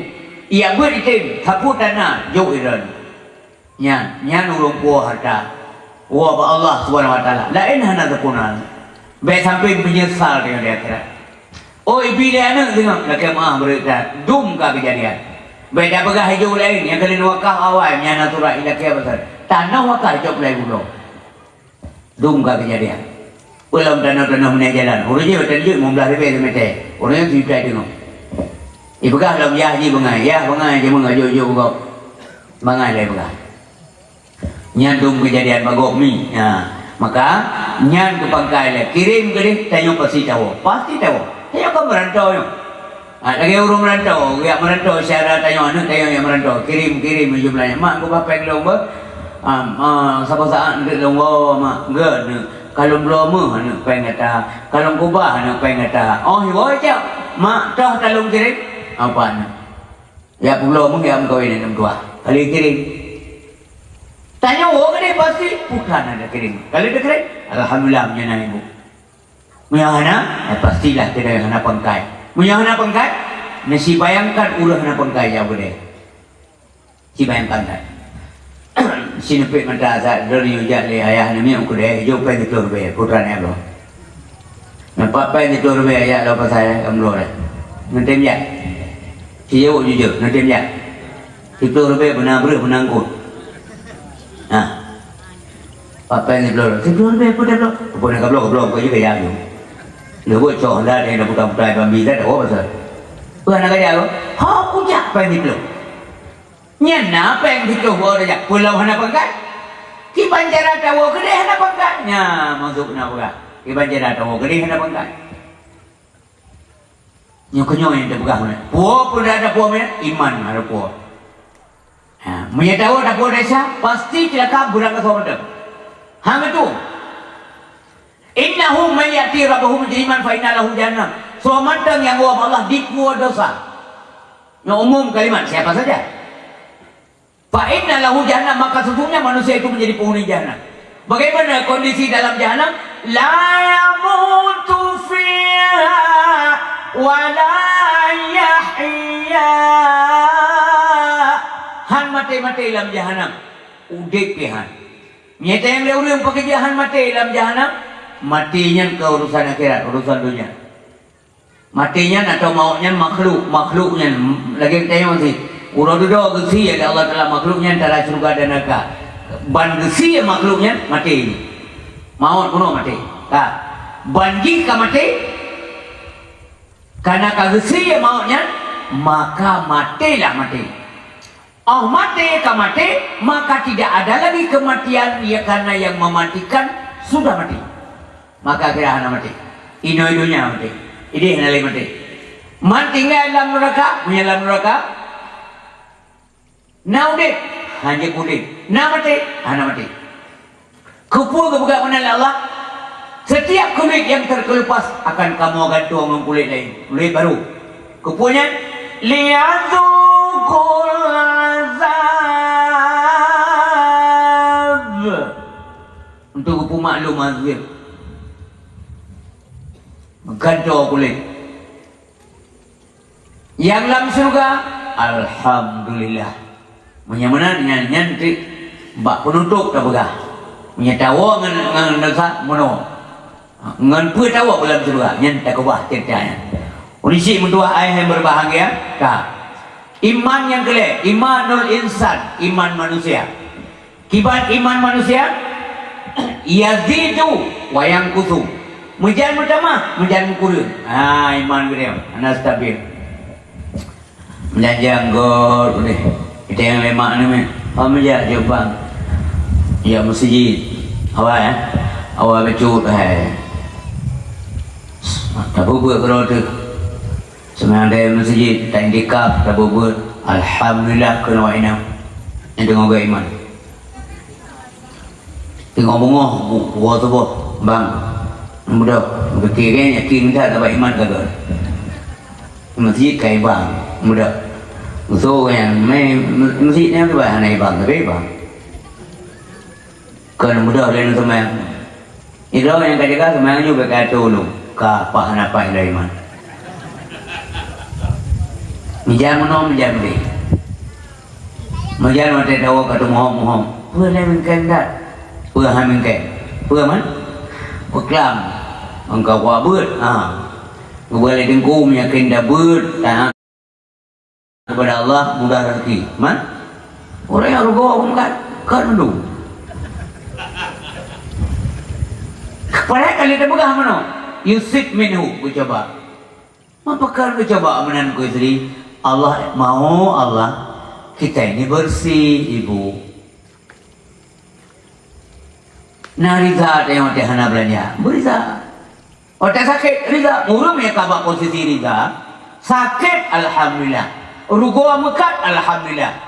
ia buat yatim hapu tanah jauh iran nya nurung puah harta wa Allah subhanahu wa ta'ala lain hana terkunal baik sampai menyesal dengan di akhirat oh ibi dia anak tengok nak maaf berita dum ka kejadian baik dah pegah hijau lain yang kali wakaf awal nya natural ila kia besar tanah wakaf jauh lain dulu dum ka kejadian belum tanah-tanah menaik jalan orang je betul je membelah lebih semete orang yang tidak tengok ibegah dalam ya bengai je bengai jauh kau bengai lai begah nyandung kejadian bagok mi maka nyan ke pangkai le kirim ke dia tanya pasti tahu tanya kau merantau lagi urung merantau ya merantau syarat tanya anak tanya yang merantau kirim jumlahnya mak aku bapa yang lomba siapa saat nak lomba mak enggak kalau belum anak pengen kata kalau kubah anak pengen kata oh boleh je mak dah tolong kirim apa anak ya belum ya kau ini enam dua kali kirim tanya oh gede pasti bukan ada kirim kalau ada kirim alhamdulillah menyana ibu menyana pastilah tidak hana pangkai menyana pangkai nasi bayangkan ulah hana pangkai jauh gede si bayangkan tak si nepik mata saat dari ujak le ayah ni aku deh jauh pen itu lebih putra ni ablo nampak pen itu lebih ayah lo pasal amlo deh nanti ya si jauh jujur nanti ya itu lebih benar benangkut apa yang belum lebih pun nak belum kau juga ya tu lu buat cowok dah dia nak buka bambi dah dah apa sah bukan nak kerja lo aku jak apa yang belum nyana apa yang belum bawa dia pulau hana pangkat ki banjara tahu gede hana pangkatnya masuk nak buka ki banjara tahu gede hana pangkat nyokonyo yang dia buka mana puo pun ada puo mana iman ada puo menyatakan ada puo desa pasti celaka burang ke saudara hang itu innahu may yati rabbahu mujriman fa inna lahu jahannam selamatan yang Allah dikua dosa yang umum kalimat siapa saja fa inna lahu jahannam maka sesungguhnya manusia itu menjadi penghuni jahannam bagaimana kondisi dalam jahannam la yamutu fiha wa la yahya han mati dalam jahannam udek pihan nyata yang lewat pakai jahan mati dalam jahanam matinya ke urusan akhirat urusan dunia matinya atau maunya makhluknya lagi tanya masih urut dua gesi ada Allah telah makhluknya antara surga dan neraka ban gesi makhluknya mati maut kuno mati ban jika mati karena kagesi mautnya maka matilah mati Oh mati maka tidak ada lagi kematian ya, karena yang mematikan sudah mati. Maka kira anak mati. Ino-inonya mati. Ini hendak mati. Mati nggak dalam neraka, menyelam neraka. Naudit hanya kulit. Mati, anak mati. Kupu kebuka mengenal Allah. Setiap kulit yang terkelupas akan kamu gantung dengan kulit lain, kulit baru. Kupunya liyadzukul azab. Untuk kupu maklum azab. Gantung kulit. Yang dalam surga, alhamdulillah. Menyamana nyanti bak penutup dah begah. Menyatawa ngan nasa mono. Ngan pue tawa dalam surga nyen tak kubah ceritanya. Unisi mentua ayah yang berbahagia. Kah. Iman yang kelih, imanul insan, iman manusia. Kibat iman manusia yazidu wa yanqusu. Mujan pertama, mujan kurun. Iman gede, anas stabil. Menjanjang gor boleh. Kita yang lemak ni men. Pamja jebang. Ya masjid. Awak ya. Awak becut tak bubur kalau tu semayang dari masjid tak indikaf tak bubur, alhamdulillah kena wa'inam yang tengok ke iman tengok bungah buah tu buah bang mudah berfikir kan yakin tak dapat iman kagak masjid kaya bang mudah so yang masjid ni tu bahan naik bang tapi bang kena mudah lain semayang itu yang kaya semayang juga kaya tolong kapah apa yang iman. Menjan menom menjan beli. Menjan mati tahu kata mohon. Pua lain mungkin tak. Pua ham mungkin. Pua man. Peklam. Engkau buat ber. Kau boleh dengku meyakin dah ber. Kepada Allah mudah rezeki. Man. Orang yang rugo pun kan dulu. Kepada kali dia begah mana? Yusuf minhu ucaba. Apakah ucaba menan ku istri? Allah mau Allah kita ini bersih ibu. Nariza yang ada hana belanja. Beriza. Otak sakit riza. Murum ya kabak posisi riza. Sakit alhamdulillah. Rugo amukat alhamdulillah.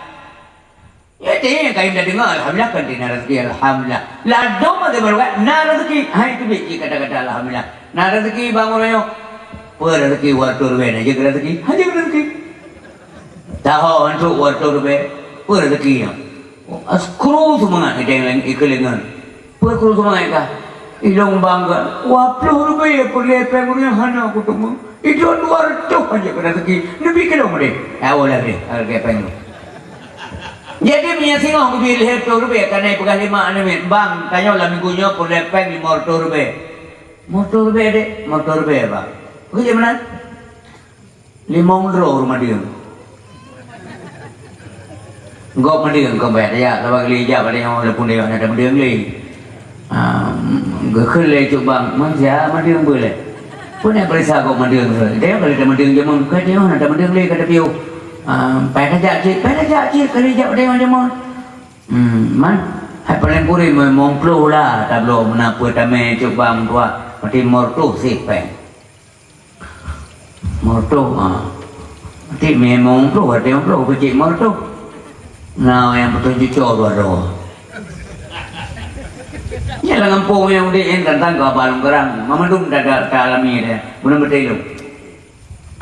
Ya dia kain dah dengar alhamdulillah kan dia rezeki alhamdulillah. Lado mata baru kan rezeki. Hai tu biji kata-kata alhamdulillah. Rezeki bang orang per rezeki watur ben aja rezeki. Aja rezeki. Tahu untuk watur ben per rezeki yang. Askru semangat kita yang ikelengan. Per kru semangat kah? Ilong bangga. Wapluh rupiah per lepeng punya hana aku temu. Itu luar tu aja rezeki. Lebih kelong deh. Awal lagi harga penyu. Jadi punya singong ku pilih tu rupiah karena pegang 5 ni bang tanya lah minggunya per lepeng 500 rupiah. Motor rupiah dek, motor rupiah bang. Kerja mana? 5 rumah dia. Gop dia kau bayar dia, lepas kali jap ada yang lepun dia ada dia beli. Gekel le cuk bang, manusia dia boleh. Pun yang perisa gop dia. Dia kalau ada dia jaman, kau dia ada dia beli kata piu. Pai cik kali jap dia macam man. Hai paling puri memang puluh lah, tak belum menapa tamai cuk bang tua. Mati mortu sipeng. Mortu mati memang puluh ada yang puluh kecil mortu. Nah yang petunjuk dua doa. Ya lah ngampung yang di tentang ke balung kerang. Mama dum dah alami dia. Belum betul.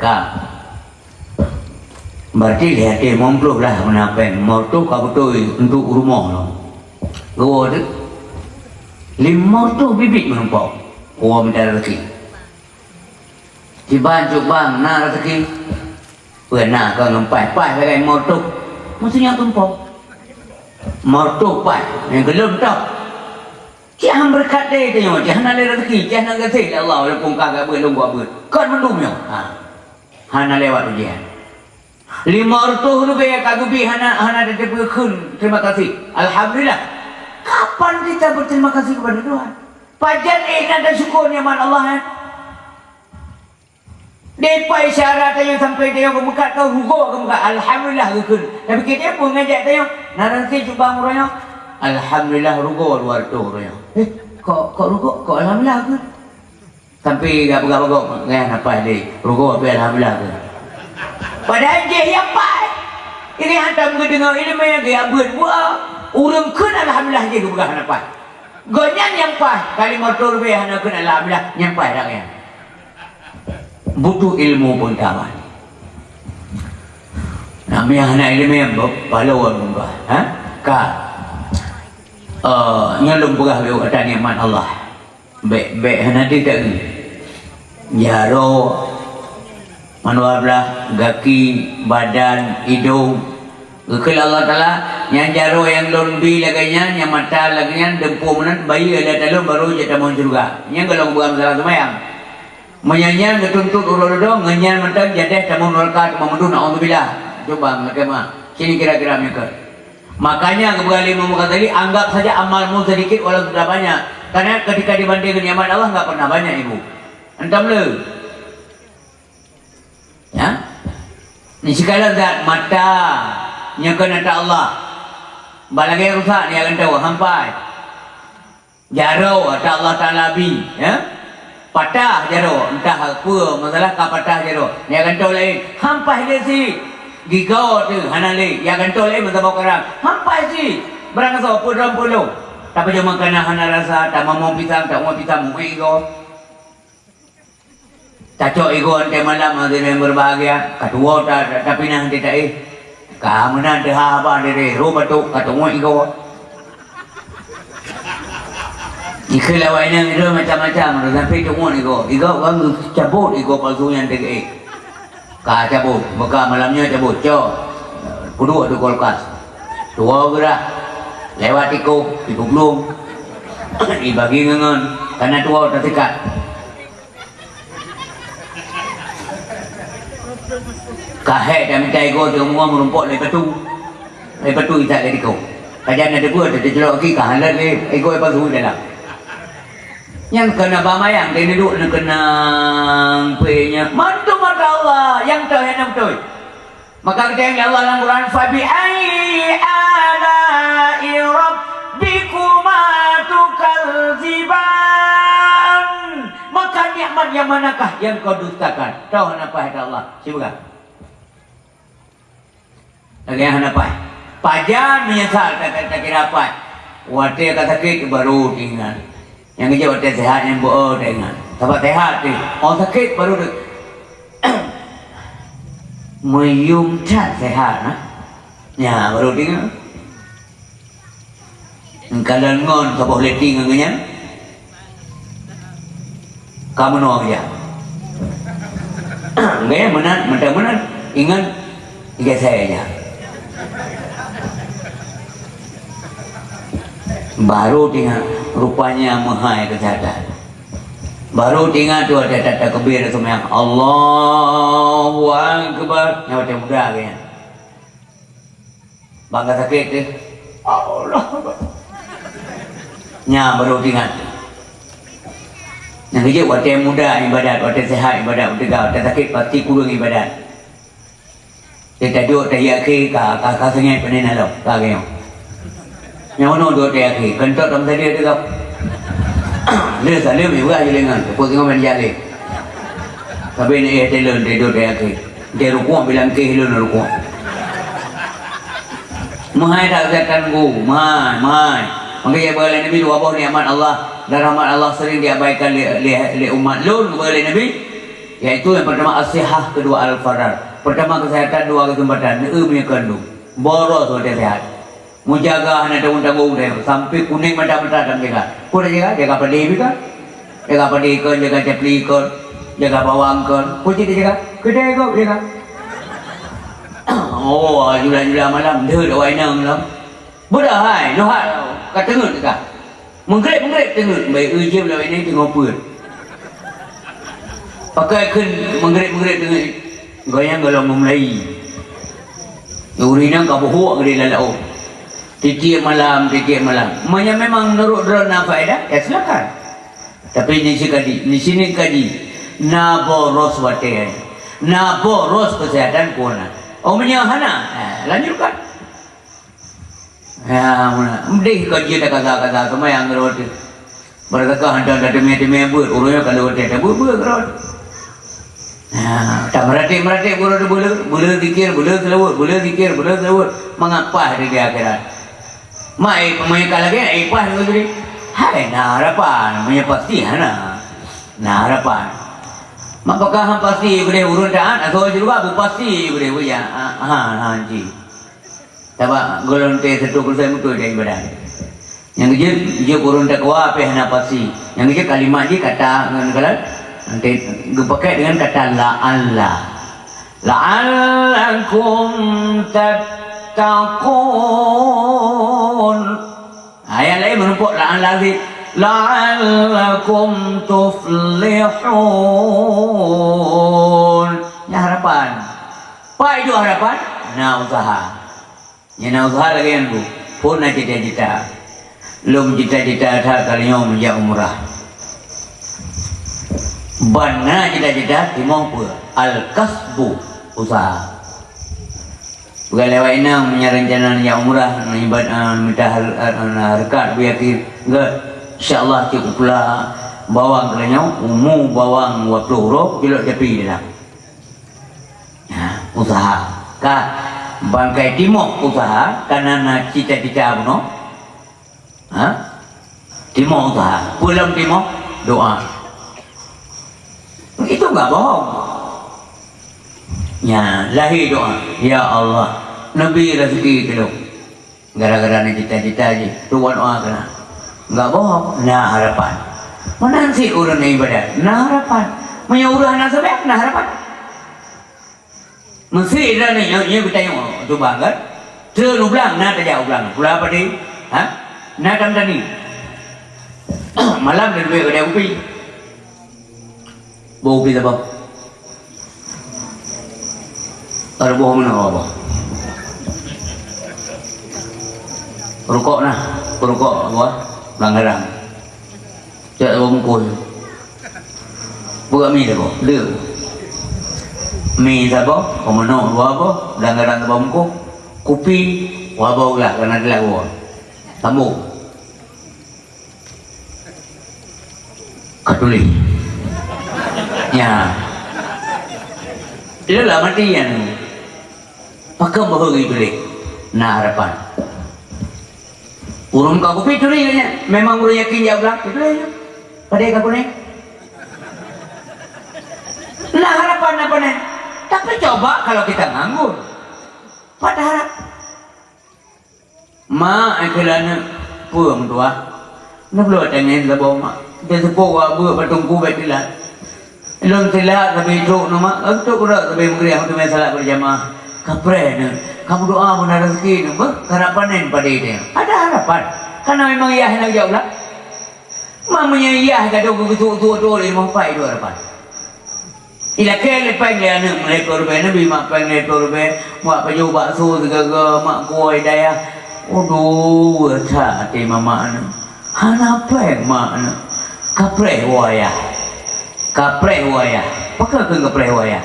Kak. Berarti lihat dia momplo lah menapa mortu kau betul untuk rumah lo. Gua tu 500 bibit menumpuk. Gua minta rezeki. Ciban cubang na rezeki. Pernah kau ngempai pai pakai mortu. Maksudnya tumpuk. Mortu pai yang gelum tau. Jangan berkat dia tengok. Jangan ada rezeki. Jangan kasih Allah. Walaupun kagak belum buat ber. Kau mendumnya. Hana lewat ujian. 500 rupiah kagubi hana diterima terima kasih. Alhamdulillah. Kapan kita berterima kasih kepada Tuhan? Pajan ada syukurnya man Allah. Depa isyarat yang sampai dia ke Mekah kau rugo ke Mekah. Alhamdulillah gekun. Tapi kita pun ngajak dia. Nanti cuba muranya. Alhamdulillah rugo luar tu muranya. Kok rugo? Kok alhamdulillah ke? Sampai gak begak-begak ngah apa dia. Rugo apa alhamdulillah ke? Padahal dia yang baik. Ini hantar muka dengar ilmu yang dia buat. Urang kun alhamdulillah dia ke begak apa. Gonyan yang pas. Kali motor be hana kun alhamdulillah nyampai dah ya. Butuh ilmu pun kawan. Namanya anak ilmu yang berpaluan muka. Nyalum pegah lewat kata nikmat Allah. Baik nanti tak ni. Jaro, manual belah, kaki, badan, hidung. Kekal Allah Taala yang jaro yang lombi laganya, yang mata laganya, dempu menat bayi ada talun baru jadi mau surga. Yang kalau bukan salah semayang. Menyanyian ketuntut urut-urut ngenyan mentang jadah tamu neraka tamu mundur naudzubillah. Coba mereka mah sini kira-kira mereka. Makanya kembali memuka tadi anggap saja amalmu sedikit walau sudah banyak. Karena ketika dibandingkan nikmat Allah enggak pernah banyak ibu. Entam le. Ya? Ni segala zat mata nyakan ada Allah. Balagi rusak ni akan tahu hampai. Jarau ada Allah Taala bi, ya? Patah jaro entah apa masalah ka patah jaro dia akan tahu lain hampai dia si gigau tu hanale dia akan tahu lain masa bakarang hampai si berang so pudram puluh tapi cuma kena hana rasa tak mau pisang tak mau pisang mau ego cacok ego ante malam ada yang berbahagia kedua tapi nanti tak kamu nanti apa deh rumah tu kata mau ego Ikhlas lawannya itu macam-macam. Sampai cuma ego orang cabut ego palsu yang tegak. Kah cabut, maka malamnya cabut. Cok, kudu ada kulkas. Dua gerak, lewat iko belum. Dibagi ngengen, karena tua tersikat. Kahek dan minta ego semua merumput dari batu isak dari iko. Kajian ada buat, ada jelok lagi kahalan le ego palsu dalam. Yang kena bamayang dia duduk nak kenang punya mantu mata Allah yang terhenam betul. Maka kita yang Allah dalam Quran fabi ai ala'i rabbikuma tukadziban. Maka nikmat yang manakah yang kau dustakan? Tahu apa kata Allah? Siapa? Lagi yang apa? Pajan menyesal tak kira apa. Wate kata sakit baru tinggal. Yang kerja waktu sehat yang buat dengan sebab sehat tu orang sakit baru dek mayum tak sehat ya baru tinggal kalau ngon tak boleh tinggal dengan kamu no aja enggak menat ingat saya aja baru tinggal rupanya mahal kesehatan. Baru tinggal tu ada tata kebir semua yang Allahu Akbar. Yang macam muda kayaknya. Bangga sakit tu. Allah Akbar. Nya baru tinggal. Yang kerja waktu yang muda ibadat, waktu sehat ibadat, waktu sakit pasti kurang ibadat. Dia duduk tahiyat ke kakak sengai penin halau. Kakak yang mana dua dia ke kentot dalam tadi ada kau dia salim juga je lengan kau tengok main jale tapi ni telon dia dua dia ke dia rukuk bilang ke hilun rukuk mahai tak setan ku mahai makanya boleh Nabi dua buah nikmat Allah dan rahmat Allah sering diabaikan oleh umat lun boleh Nabi iaitu yang pertama as-sihah, kedua al-farar. Pertama kesehatan, dua kesempatan punya kandung boros sudah sehat menjaga anak tanggung-tanggung dia sampai kuning mata-mata dalam jaga. Kau dah jaga pedih juga, jaga pedih kan, jaga cepli kan, jaga bawang kan. Kau jadi jaga, kedai kau jaga. Oh, jual malam, dah dah wainang malam. Budak hai, lohat kat tengah juga. Menggrep tengah, baik ujian lah ini tengah pun. Pakai kan menggrep tengah. Goyang kalau memulai. Urinang kabuh ke dia lalau. Titik malam. Manya memang menurut drona faedah, ya silakan. Tapi di sini kaji, na boros wate. na boros kesehatan pun omnya hana lanjutkan ya mana mending kerja dah kata semua yang ngerot berkah hantar demi buat urusnya kalau ada buat ngerot tak merati boleh dikir boleh selawat mengapa hari di akhirat mai pemain lagi pas tu hai na harapan pasti hana na harapan maka pasti boleh urun dah atau juga pasti boleh ya haji tapi golongan satu kursi mutu dia ibadah yang dia urun takwa apa hana pasti yang dia kalimat dia kata dengan kalau nanti dipakai dengan kata la'allakum tattaqun ayat lain menumpuk la'allakum tuflihun ya harapan apa itu harapan na usaha ya na usaha lagi yang bu pun na cita-cita belum cita-cita tak kalinya menjak umrah bana cita-cita timong pun al-kasbu usaha bukan lewat ini menyarankan yang umrah minta harkat biar enggak insyaallah cukup pula bawang kelanya bawang 20 huruf kilo tepi dia usaha ka bangkai timong usaha karena cita-cita no timong usaha pulang timong doa itu enggak bohong ya lahir doa ya Allah Nabi rezeki itu gara-gara ni cita-cita je tuan doa kena enggak bohong nah harapan mana sih urun ibadah nah harapan menyuruh anak sebab nah harapan mesti dah ni yang kita tengok tu banget terlalu belang nah tak jauh belang pula apa ni nah tam tani malam dia duit kedai kopi bau kopi apa ada bohong mana apa? Rokok nah, rokok apa? Langgarang. Cak bau mukul. Buat mi dah apa? Dia. Mi apa? Komono dua apa? Langgarang bau mukul. Kopi, wah bau lah kerana dia lagu. Tamu. Katuli. Ya. Dia lah mati yang pakai bahagi tulis nah harapan urun kau kopi tulisnya memang urun yakin jauh belak tulisnya pada kau ni nah harapan apa ni tapi coba kalau kita nganggur pada harap mak akhirnya puang tua nak belum ada ni lebih mak dia sepuh buat bertunggu betilah belum silat tapi itu nama untuk udah tapi mungkin aku tu masalah berjamaah kapren kamu doa benar rezeki ni harapan pada dia ada harapan karena memang iya nak jauh lah mamanya iya kata aku tu ni mau apa itu harapan ila kele pengen ni mulai korban nabi mak pengen korban mak baju bakso segala mak kuai daya aduh hati mama ni hana peng mak ni kapre waya pakai ke kapre waya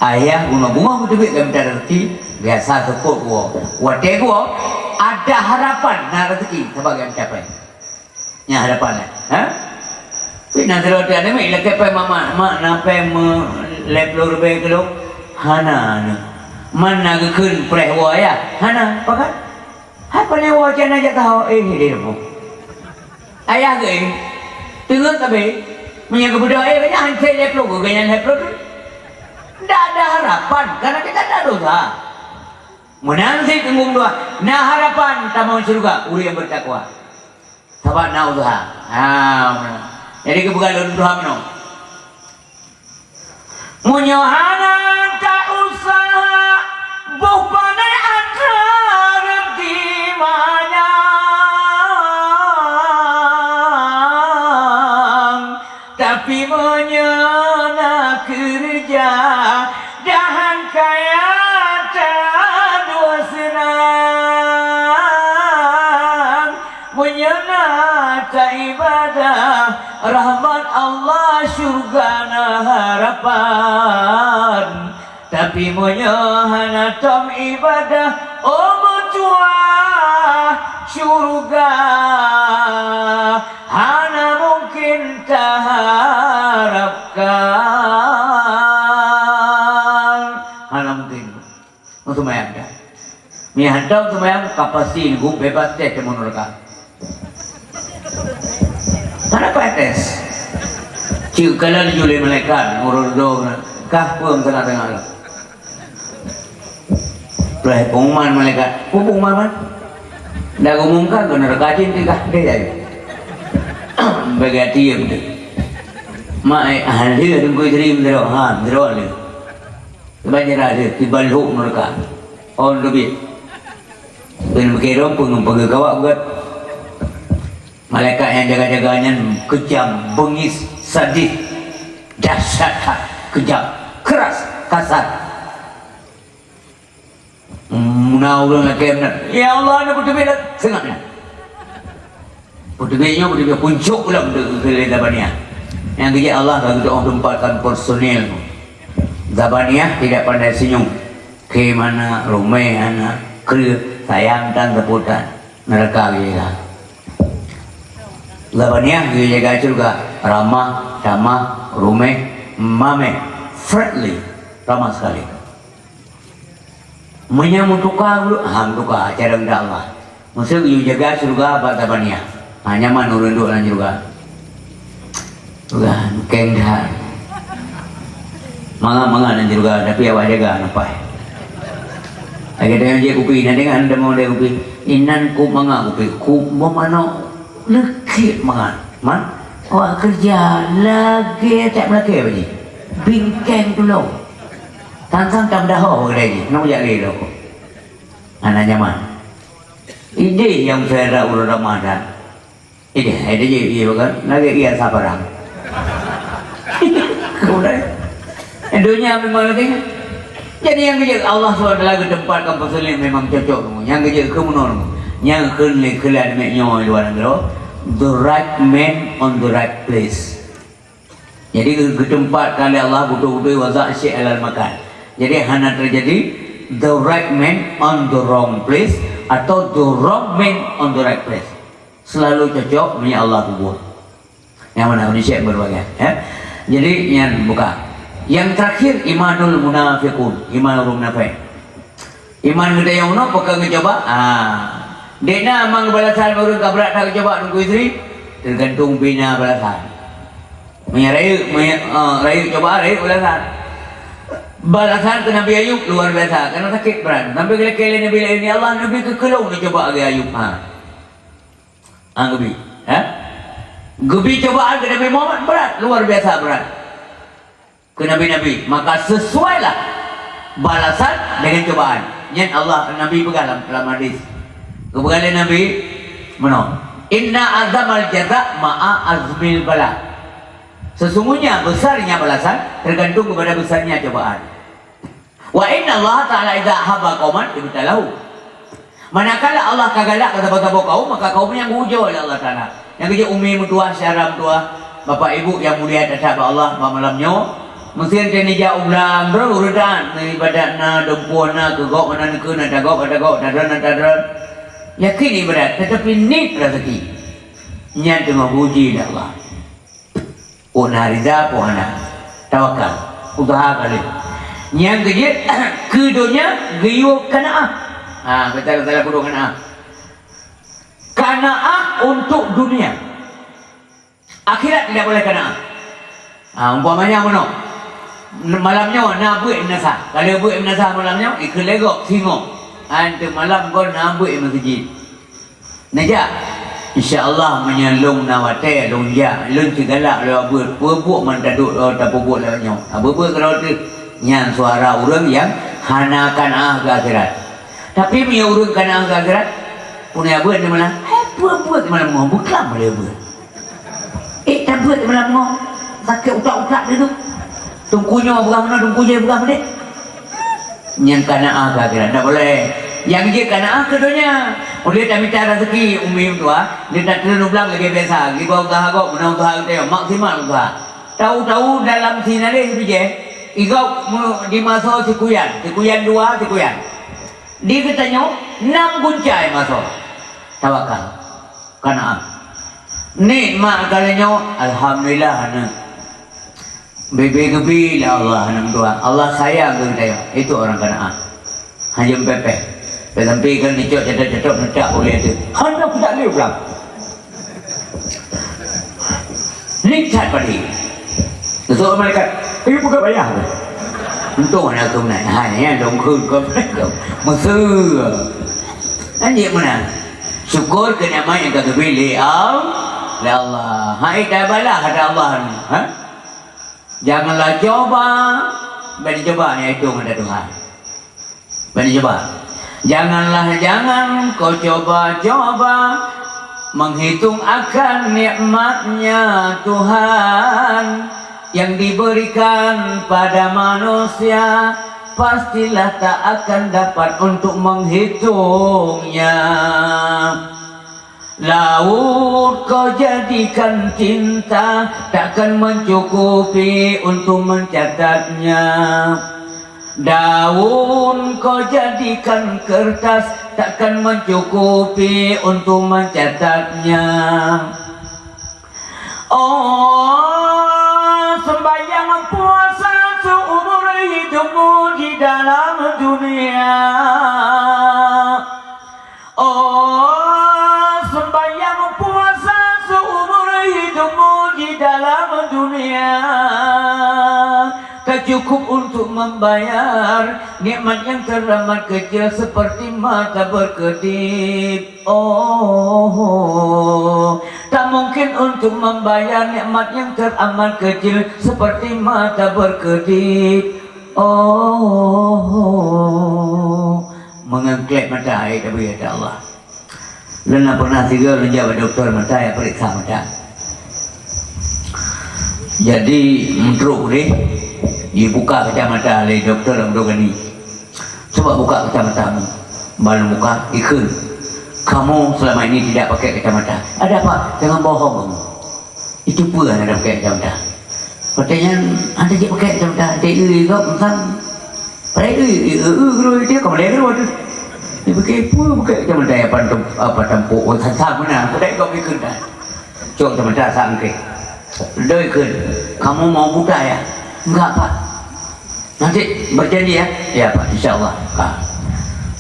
ayah guna bunga betul betul minta rezeki biasa support gua wate gua ada harapan nak rezeki sebagai mencapai nya harapan Pina selalu ada ni lagi apa mama mak nape leplo rebe kilo hana mana gekun prehwa ya hana pakat apa ni wajan aja tahu dia pun ayah ke tengok tapi punya kebudayaan kayaknya hancur leplo kayaknya leplo tu tidak ada harapan karena kita tidak dosa menanti tunggung doa nah harapan tak mau surga uri yang bertakwa sahabat nak usaha jadi kebukaan doa mana munyohana tak usaha bukannya ada di mana tapi menyana kerja dan kaya tak dua senang menyana tak ibadah rahmat Allah syurga harapan tapi menyahana tom ibadah tua syurga hana mungkin taharapkan hana mungkin untuk mayang dah mi handau tu mayang kapasi gum bebas teh menurut mana pates ciu kalau juli malaikat urut do kah pun kena dengar lah pengumuman malaikat pengumuman dah umumkan kena rekajin tiga dia bagati yang tu mai ahli tunggu dream dero le banyak ada timbal huk mereka on lebih ben berkira pun kawak buat malaikat yang jaga-jaganya kejam, bengis, sadis, dahsyat, kejam, keras, kasar. Menawar lagi benar. Ya Allah, nak putih berat, sengatnya. Putih puncuk pula ke Zabaniyah. Yang kerja Allah bagi orang tempatkan personil. Zabaniyah tidak pandai senyum. Ke mana, rumah, anak, kerja, sayang dan teputan. Neraka dia. Zabaniyah dia jaga juga ramah, damah, rumah, mame, friendly, ramah sekali. Menyambut tukar, tukar cara rendah Allah. Maksud dia jaga surga apa Zabaniyah. Hanya menurun doa juga. Bukan kengdah. Manga juga, tapi awak jaga nampak. Lagi dengan dia kupi, nanti kan ada mau dia kupi. Inan ku manga kupi, ku mana lekit manga, man. Awak kerja lagi tak lagi apa ni? Bingkeng dulu. Tantang tam dah ho lagi, nak jadi dulu. Anak zaman. Ide yang saya urut Ramadan. Ide je bukan? Lagi ia sabarang. Kemudian dunia memang lagi. Jadi yang kerja Allah SWT lagi tempatkan personil memang cocok. Yang kerja kemenor, yang kelihat meknya luar negara, the right man on the right place. Jadi ke tempat kali Allah betul-betul wazak syekh alal makan. Jadi hanya terjadi the right man on the wrong place atau the wrong man on the right place. Selalu cocok punya Allah buat. Yang mana ini syekh berbagai. Ya? Jadi yang buka. Yang terakhir imanul munafiqun, imanul munafik. Iman kita yang mana pokok mencoba. Dena amang balasan baru kabrak tak coba nunggu isteri, tergantung bina balasan. Rayu coba rayu balasan. Balasan ke Nabi Ayub luar biasa, karena sakit berat. Sampai kele-kele Nabi ini Allah Nabi kekelung ni coba ke Ayub. Gubi, Gubi cobaan ke Nabi Muhammad berat, luar biasa berat. Ke Nabi-Nabi, maka sesuailah balasan dengan cobaan. Yang Allah Nabi pegang dalam hadis. Kepegangan Nabi mana? Inna azamal jaza ma'a azmil bala. Sesungguhnya besarnya balasan tergantung kepada besarnya cobaan. Wa inna Allah Ta'ala idza habba qauman ibtalahu. Manakala Allah kagalak kata kaum, maka kaumnya diuji oleh Allah Ta'ala. Yang kerja umi mutua, syarah mutua, bapak ibu yang mulia datang Allah malamnya. Mesti dia jauh ulang berurutan ibadat na dempuan na kegok mana nak na dagok dadran yakin ibadat tetapi ni rezeki nya dengan puji Allah una riza pohana tawakal usaha kali yang kerja keduanya gayuh kanaah kata kudu kanaah untuk dunia, akhirat tidak boleh kanaah. Umpamanya mana malamnya nak buat nasa, kalau buat nasa malamnya ikut legok singo ante malam kau nak buat masjid naja insyaallah menyalung nawate longja lun segala lo buat mandaduk tak buat lawanya buat kalau tu yang suara orang yang hanakan ke akhirat, tapi punya orang kan ke akhirat punya buat di mana buat di mana mau bukan boleh buat tak buat di mana mau sakit utak dulu tungkunya bukan mana, tungkunya bukan mana. Yang kana'ah ke akhirat, tak boleh. Yang dia kana'ah ke dunia. Dia tak minta rezeki umi tua, dia tak terlalu belang lagi biasa. Dia buat usaha kok, menang usaha kita, maksimal usaha. Tahu-tahu dalam sini ada sebiji, igau di masa sikuyan 2 sikuyan. Dia katanya 6 guncai masa. Tawakal. Kana. Nikmat kalanya alhamdulillah ana. Bebe-bebe lah Allah nang doa. Allah sayang ke kita. Itu orang Kanaan. Hanya pepe. Sampai kan dicok cetok nedak oleh itu. Hendak tidak boleh pulang. Nikmat padi. Besok malaikat, ini bukan bayar. Untung anak aku nak hanya dong kau mesra. Anjir mana? Syukur kena mai yang kau pilih Allah. Hai dah balah kata Allah ni. Ha? Janganlah coba. Bani coba ni itu ada Tuhan. Bani coba. Jangan kau coba menghitung akan nikmatnya Tuhan yang diberikan pada manusia, pastilah tak akan dapat untuk menghitungnya. Laut kau jadikan cinta, takkan mencukupi untuk mencatatnya. Daun kau jadikan kertas, takkan mencukupi untuk mencatatnya. Oh, sembahyang puasa seumur hidupmu di dalam dunia. Oh, sembahyang puasa seumur hidupmu di dalam dunia. Tak cukup untuk membayar nikmat yang teramat kecil seperti mata berkedip. Oh, tak mungkin untuk membayar nikmat yang teramat kecil seperti mata berkedip. Oh, mengangkat mata air tapi ya Allah. Lena pernah 3 menjawab doktor mata yang periksa mata. Jadi menurut ni dia buka kacamata oleh doktor Abdogani. Coba buka kacamatamu. Baru buka, ikut. Kamu selama ini tidak pakai kacamata. Ada apa? Jangan bohong. Itu pun ada pakai kacamata. Katanya ada dia pakai kacamata. Dia kau entang. Pada dia kau boleh keluar tu. Dia pakai kacamata apa tampuk. Oh sama mana? Pada kau ikut dah. Cok kacamata sampai. Dia ikut. Kamu mau buta ya? Enggak Pak. Nanti berjanji ya? Ya Pak, insyaAllah.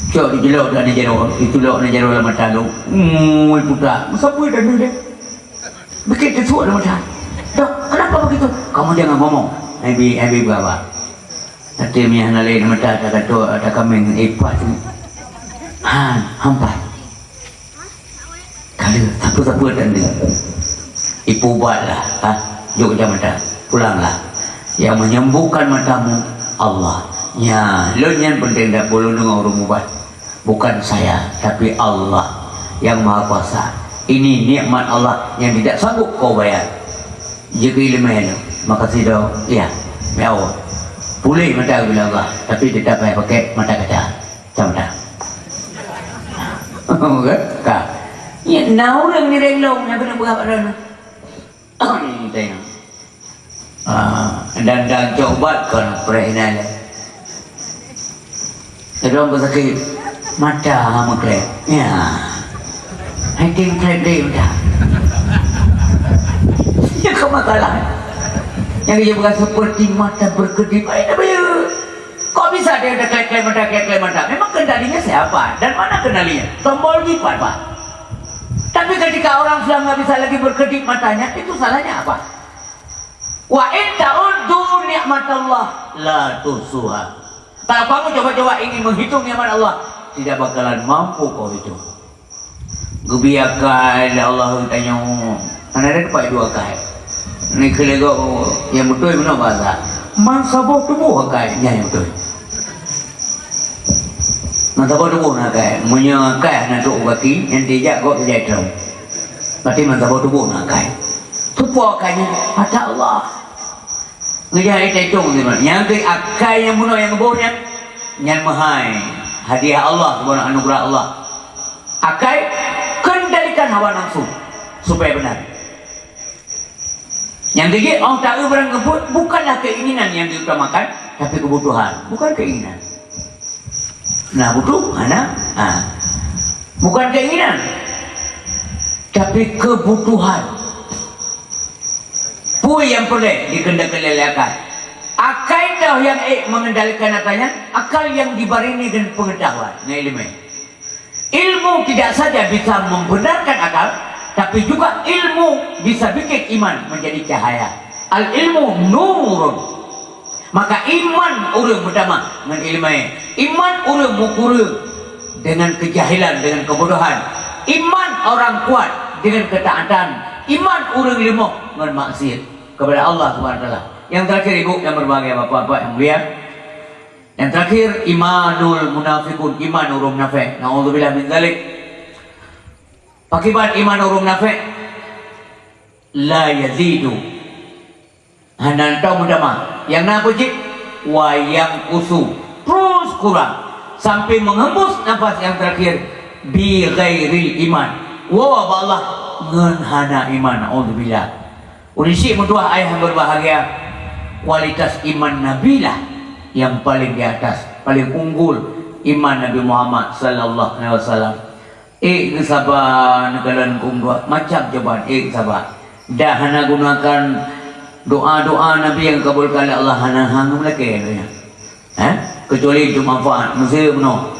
Cok dijelok dah di jero. Ditulok di jero dalam mata lu. Putar. Siapa dah dulu dia? Bikin kesuat dalam mata. Dok, kenapa begitu? Kamu jangan ngomong. Habis berapa? Nanti miah nalai dalam mata. Ada kata, ada kambing epat tu. Hampat. Kalau siapa-siapa dan dia. Ibu buatlah. Jok jam mata. Pulanglah. Yang menyembuhkan matamu Allah. Ya, lo yang penting tak boleh dengar orang ubat. Bukan saya, tapi Allah yang Maha Kuasa. Ini nikmat Allah yang tidak sanggup kau bayar. Jika ilmu itu, makasih dah. Ya, mau. Pulih mata bila Allah, tapi tidak payah pakai mata kaca. Macam dah. Kak. Ya, nau orang ni renglong yang kena berapa dah. Tengok. Dan coba kan perihal orang bersakit mata maklek ya hati maklek dia dah ya kau makalah yang dia bukan seperti mata berkedip kok bisa dia ada klek mata memang kendalinya siapa dan mana kendalinya tombol lipat Pak. Tapi ketika orang sudah nggak bisa lagi berkedip matanya itu salahnya apa? Wa in ta'uddu nikmatallah la tuhsuha. Kalau kamu coba-coba ingin menghitung nikmat Allah, tidak bakalan mampu kau hitung. Gubiakan Allah tanya, ada dapat 2 kali. Ni kalau yang betul mana bahasa? Mansabah tubuh kai yang betul. Mansabah tubuh nak kai, menyakai nak tu baki yang tidak kau tidak tahu. Berarti mansabah tubuh nak kai. Tubuh kainya ada Allah. Ngejari hitung ni mana? Yang ke akai yang bunuh yang kebunnya, yang mahai hadiah Allah sebuah anugerah Allah. Akai kendalikan hawa nafsu supaya benar. Yang ketiga, Allah Ta'ala barang kebut bukanlah keinginan yang diutamakan, tapi kebutuhan, bukan keinginan. Nah, butuh mana? Bukan keinginan, tapi kebutuhan. Pui yang boleh dikendalikan. Akal dah yang mengendalikan apanya? Akal yang dibarengi dengan pengetahuan, ilmu. Ilmu tidak saja bisa membenarkan akal, tapi juga ilmu bisa bikin iman menjadi cahaya. Al ilmu nurun. Maka iman orang pertama dengan ilmu. Iman orang mukura dengan kejahilan, dengan kebodohan. Iman orang kuat dengan ketaatan. Iman orang lemah dengan maksiat kepada Allah Subhanahu wa taala. Yang terakhir ibu yang berbahagia, bapak-bapak yang mulia. Yang terakhir imanul munafiqun, iman orang munafik. Nauzubillah min dzalik. Akibat iman orang munafik la yazidu. Hanan tahu mendama. Yang napa cik? Wayang usu. Terus kurang sampai menghembus nafas yang terakhir bi ghairil iman. Wa Allah ngenhana iman. Nauzubillah. Unisik mutuah ayah yang berbahagia. Kualitas iman Nabi lah yang paling di atas, paling unggul iman Nabi Muhammad sallallahu alaihi wasallam. Sabar nekalan kumdua macam cobaan sabar. Dah hana gunakan doa-doa Nabi yang kabulkan oleh Allah hana hangum lagi kecuali itu manfaat mesti benar.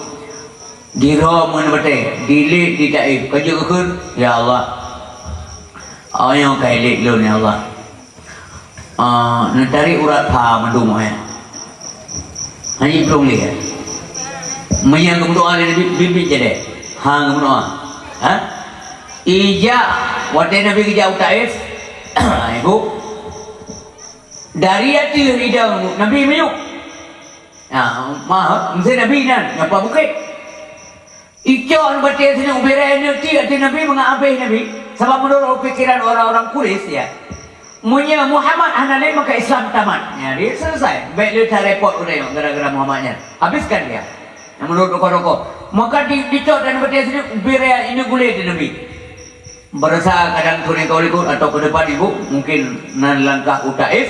Dira menbete, dilit di taif, kerja kekur, ya Allah. Ayah kailik lu ni Allah. Nantari urat pa mandung hanya belum lihat menyang berdoa dari bibit jadi hang berdoa ija wadai Nabi ke jauh Taif ibu dari hati ida Nabi meyuk maaf mesti Nabi nan apa bukit ijon baca sini ubirai nanti hati Nabi mengabih Nabi sebab menurut pikiran orang-orang Quraisy ya Munya Muhammad hanalai maka Islam tamat. Ya, dia selesai. Baik dia tak repot udah gara-gara Muhammadnya. Habiskan dia. Yang menurut rokok-rokok. Maka dicot dan berdia sini birea ini boleh di Nabi. Berasa kadang turun kau ikut atau ke depan ibu mungkin nan langkah utaif.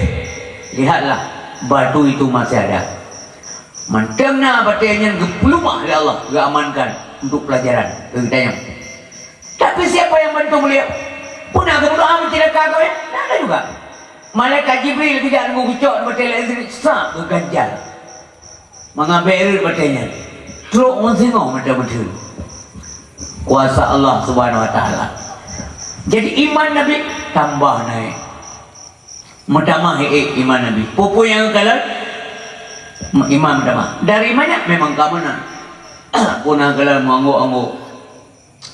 Lihatlah batu itu masih ada. Mantengna batiannya gepulumah ya Allah, amankan untuk pelajaran kita. Tapi siapa yang bantu beliau? Punah kemudian tidak kagak ya? Tak ada juga. Malaikat Jibril tidak nunggu kucuk bertelek sini sah berganjal. Mengambil bertanya. Teruk mengsinggong macam-macam. Kuasa Allah Subhanahu wa taala. Jadi iman Nabi tambah naik. Mutama iman Nabi. Pupu yang kalah iman mutama. Dari mana memang kamu nak. Punah kalah manggo-anggo.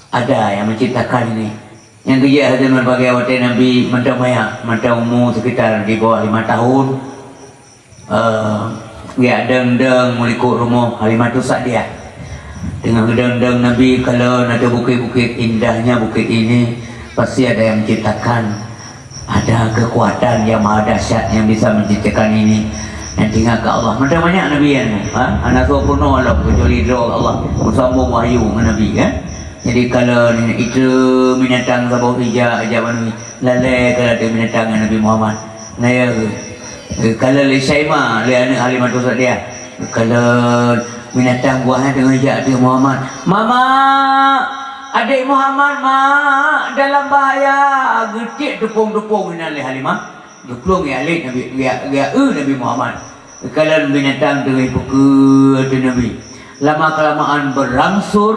Ada yang menciptakan ini. Yang kerja hadir berbagai waktu Nabi macam umur sekitar di bawah 5 tahun. Dia deng-deng melikut rumah halimah tu sak dia. Dengan deng-deng Nabi kalau ada bukit-bukit indahnya bukit ini pasti ada yang menciptakan. Ada kekuatan yang maha dahsyat yang bisa menciptakan ini. Dan tinggal ke Allah. Macam banyak Nabi yang anak tua pun Allah kecuali doa Allah bersambung wahyu dengan Nabi Jadi kalau itu binatang sabau hijau ajaban lalai kalau ada binatang Nabi Muhammad. Naya kalau le Syaima le anak Halimah tu dia. Kalau binatang buahnya dengan hijau ada Muhammad. Mama, adik Muhammad dalam bahaya. Getik tepung-tepung dengan le Halimah. Duplung ya le Nabi Nabi Muhammad. Kalau binatang dengan buku ada Nabi. Lama kelamaan berangsur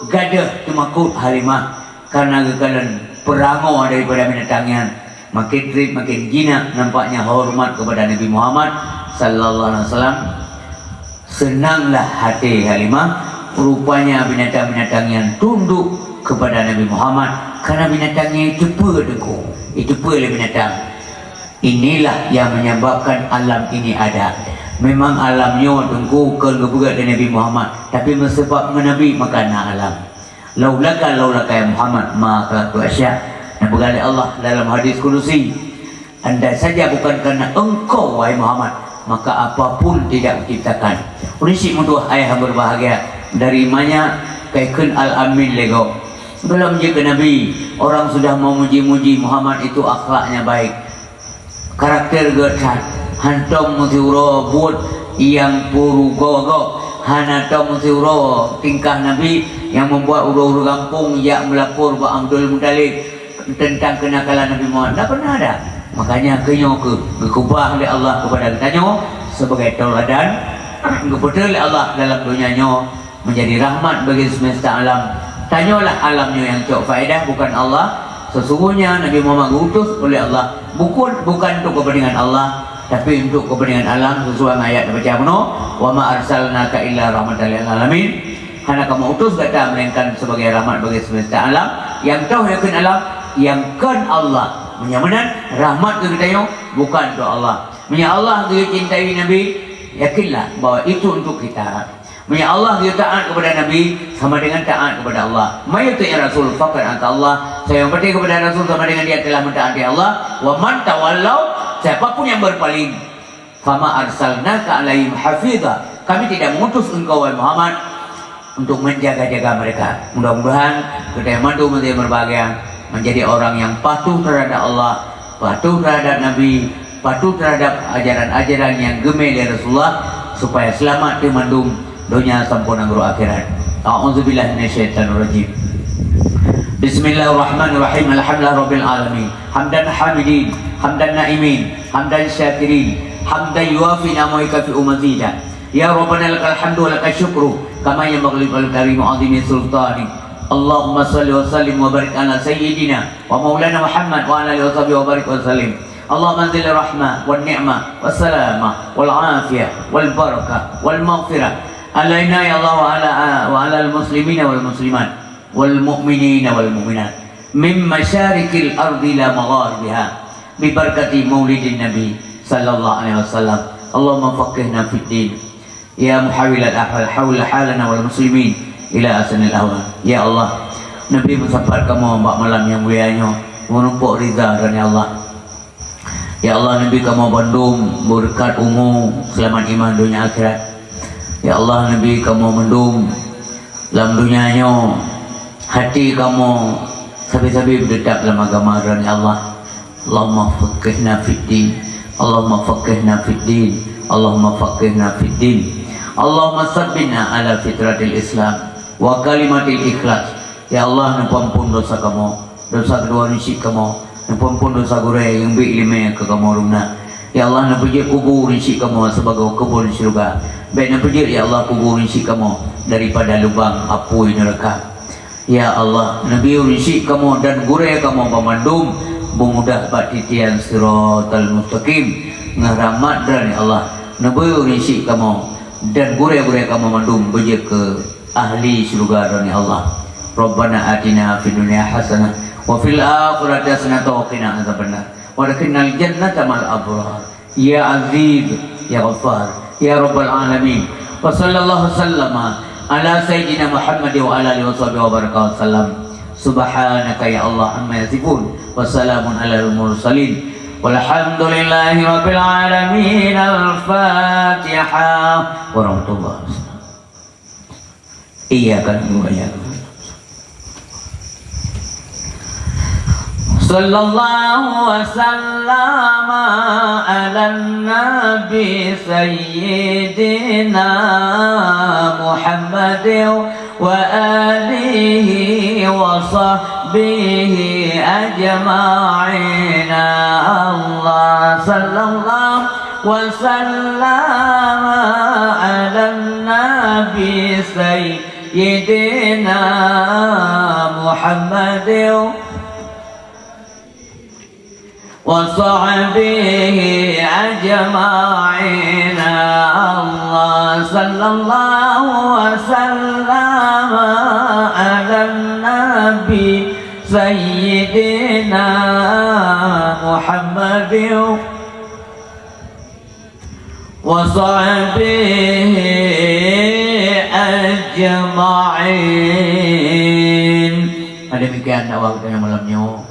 gadah temakut Halimah karena kekalan perangau daripada binatangnya makin trip makin jinak nampaknya hormat kepada Nabi Muhammad sallallahu alaihi wasallam. Senanglah hati Halimah rupanya binatang-binatang yang tunduk kepada Nabi Muhammad karena binatangnya itu pedengku itu oleh binatang. Inilah yang menyebabkan alam ini ada. Memang alamnya tengku ke keberat Nabi Muhammad, tapi sebab Nabi maka na alam. Laulaka ya Muhammad maka tu asya. Dan berkata Allah dalam hadis kudusi, andai saja bukan karena engkau wahai Muhammad, maka apapun tidak diciptakan. Unisik mutuah ayah berbahagia dari mana kaikun al-amin lego. Belum je ke Nabi, orang sudah memuji-muji Muhammad itu akhlaknya baik. karakter getat hantom musiuro buat yang puru gogo hanatom musiuro tingkah Nabi yang membuat uru-uru kampung yang melapor Pak Abdul Muttalib tentang kenakalan Nabi Muhammad. Tidak pernah ada. Makanya kenyo kekubah oleh Allah kepada kita sebagai tauladan, kebetul oleh Allah dalam dunianya menjadi rahmat bagi semesta alam. Tanyalah alamnya yang cok faedah, bukan Allah. Sesungguhnya Nabi Muhammad diutus oleh Allah bukan untuk kepentingan Allah, tapi untuk kepentingan alam sesuai ayat baca kuno, wa ma arsalnaka illa rahmatan lil alamin. Karena kamu utus kata melainkan sebagai rahmat bagi semesta alam. Yang tahu yakin alam, yang kan Allah menyamanan rahmat ke kita bukan untuk Allah. Punya Allah dia cintai Nabi, yakinlah bahwa itu untuk kita. Punya Allah dia taat kepada Nabi sama dengan taat kepada Allah. Mayuti Rasul faqad anta Allah. Saya berarti kepada Rasul sama dengan dia telah mentaati Allah. Wa man tawallau, siapapun yang berpaling, fama arsalnaka alaihim hafidha. Kami tidak mengutus engkau wahai Muhammad untuk menjaga-jaga mereka. Mudah-mudahan kita yang mandu menjadi berbahagia, menjadi orang yang patuh terhadap Allah, patuh terhadap Nabi, patuh terhadap ajaran-ajaran yang gemel dari Rasulullah, supaya selamat di mandum dunia sampun guru akhirat. A'udzubillahi minasyaitonir rajim. Bismillahirrahmanirrahim. Alhamdulillahirabbil alamin. Hamdan hamidin, hamdan naimin, hamdan syakirin, hamdan yuafi ni'amaika fi umazida. Ya Rabbana lakal hamdu wa lakal syukru kama yanbaghi lil karim azimi sultani. Allahumma salli wa sallim wa barik ala sayyidina wa maulana Muhammad wa ala alihi wa sahbihi wa barik wa sallim. Allahumma anzil rahmah wal ni'mah was salamah wal afiyah wal barakah wal maghfirah alaina ya Allah wa ala al muslimina wal muslimat wal mu'minina wal mu'minat min masyarikil ardi la magharibiha bi barakati maulidin nabi sallallahu alaihi wasallam. Allahumma faqihna fid din ya muhawilal ahwal hawla halana wal muslimin ila asanil awal. Ya Allah, Nabi mensampaikan kamu mbak malam yang mulianya menumpuk ridha dan ya Allah. Ya Allah, Nabi kamu bandung berkat umum selamat iman dunia akhirat. Ya Allah, Nabi kamu mendung dalam dunianya hati kamu sabi-sabi berdetak dalam agama dan ya Allah. Allahumma faqihna fid din, Allahumma faqihna fid din, Allahumma faqihna fid din, Allahumma sabbina ala fitratil Islam wa kalimatil ikhlas. Ya Allah, nampun dosa kamu, dosa kedua nisi kamu, nampun dosa gure yang berilmu ke kamu rumna. Ya Allah, nampujir kubur nisi kamu sebagai kubur di surga. Baik nampujir ya Allah kubur nisi kamu daripada lubang api neraka. Ya Allah, nabi nisi kamu dan gure kamu pemandum memudah batitian siratal mustaqim ngaramat dan ya Allah, nabi nisi kamu dan gure-gure kamu mandum bejek ke ahli surga dan ya Allah. Rabbana atina fid dunya hasanah wa fil akhirati hasanah wa qina adzabannar wa adkhilnal jannata ma'al abrar. Ya aziz ya ghaffar ya rabbal alamin. Wa sallallahu sallama ala sayyidina Muhammad wa ala alihi wa barakatuh sallam. Subhanaka ya Allah amma yasifun wa salamun alal mursalin walhamdulillahi rabbil alamin. Al-Fatihah warahmatullahi wabarakatuh. Iya kan ya. Sallallahu wasallama ala nabi sayyidina Muhammad wa alihi wa sahbihi ajma'in. Allah sallallahu wasallama ala nabi sayyidina Muhammad wa sahbihi ajma'in. Allah sallallahu wasallama ala nabi sayyidina Muhammad wa sahbihi ajma'in. Demikian dakwah kita yang malamnya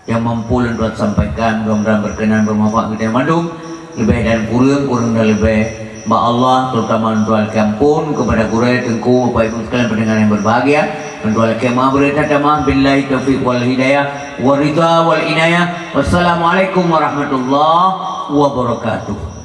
yang mampu dan buat sampaikan, mudah-mudahan berkenan bermanfaat kita yang mandum lebih dan kurang dan lebih. Mbak Allah terutama untuk kampun kepada kurai tengku Bapak Ibu sekalian pendengar yang berbahagia, untuk al-kemah beritatamah billahi taufiq wal hidayah wa ridha wal inayah. Wassalamualaikum warahmatullahi wabarakatuh.